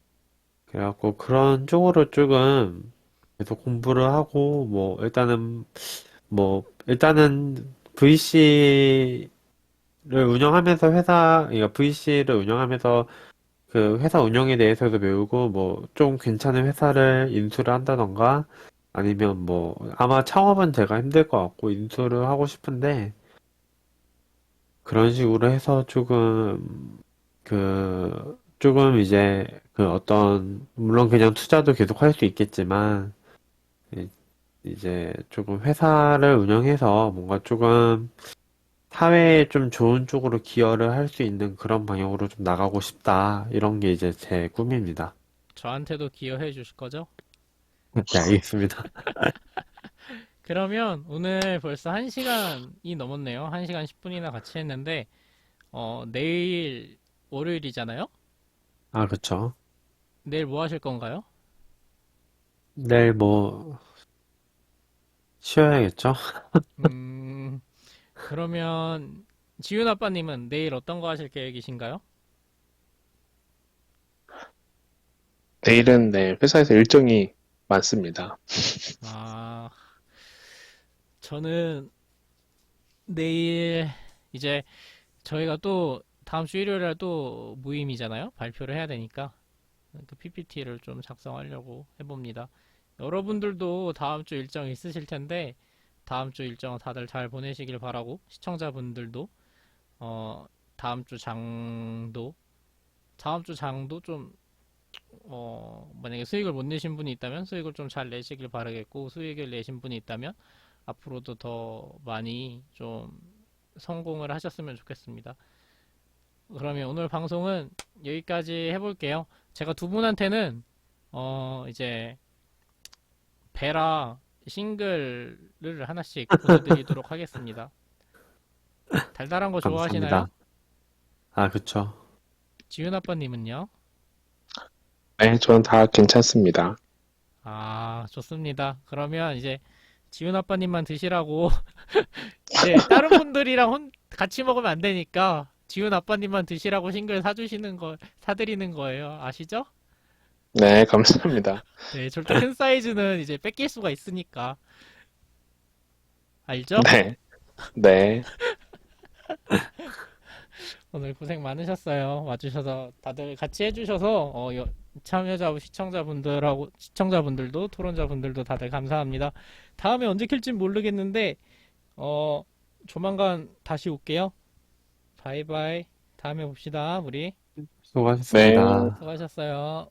그래갖고, 그런 쪽으로 조금, 계속 공부를 하고, 일단은, VC를 운영하면서 그러니까 VC를 운영하면서, 그 회사 운영에 대해서도 배우고, 뭐, 좀 괜찮은 회사를 인수를 한다던가, 아니면 뭐, 아마 창업은 제가 힘들 것 같고, 인수를 하고 싶은데, 그런 식으로 해서 조금 이제, 물론 그냥 투자도 계속 할 수 있겠지만, 이- 이제 조금 회사를 운영해서 뭔가 조금 사회에 좀 좋은 쪽으로 기여를 할 수 있는 그런 방향으로 좀 나가고 싶다. 이런 게 이제 제 꿈입니다. 저한테도 기여해 주실 거죠? 네, 알겠습니다. 그러면 오늘 벌써 1시간이 넘었네요. 1시간 10분이나 같이 했는데, 내일 월요일이잖아요? 아, 그쵸. 내일 뭐 하실 건가요? 내일 뭐, 쉬어야겠죠? 음, 그러면 지윤 아빠님은 내일 어떤 거 하실 계획이신가요? 내일은 네, 회사에서 일정이 많습니다. 아, 저는 내일 이제 저희가 또 다음 주 일요일에 또 모임이잖아요. 발표를 해야 되니까 그 PPT를 좀 작성하려고 해봅니다. 여러분들도 다음 주 일정 있으실 텐데 다음 주 일정 다들 잘 보내시길 바라고 시청자분들도 어, 다음 주 장도 다음 주 장도 좀 만약에 수익을 못 내신 분이 있다면 수익을 좀 잘 내시길 바라겠고 수익을 내신 분이 있다면 앞으로도 더 많이 좀 성공을 하셨으면 좋겠습니다. 그러면 오늘 방송은 여기까지 해볼게요. 제가 두 분한테는 이제 베라 싱글을 하나씩 보내드리도록 하겠습니다. 달달한 거 좋아하시나요? 감사합니다. 아, 그쵸. 지윤 아빠님은요? 네, 저는 다 괜찮습니다. 좋습니다. 그러면 이제 지윤 아빠님만 드시라고 이제 다른 분들이랑 같이 먹으면 안 되니까 지훈 아빠님만 드시라고 싱글 사드리는 거예요. 아시죠? 네, 감사합니다. 네, 절대 큰 사이즈는 이제 뺏길 수가 있으니까. 알죠? 네, 네, 오늘 고생 많으셨어요. 와주셔서 다들 같이 해주셔서 시청자분들도 토론자분들도 다들 감사합니다. 다음에 언제 킬진 모르겠는데 어, 조만간 다시 올게요. 바이바이. 다음에 봅시다. 우리 네. 수고하셨습니다. 수고하셨어요.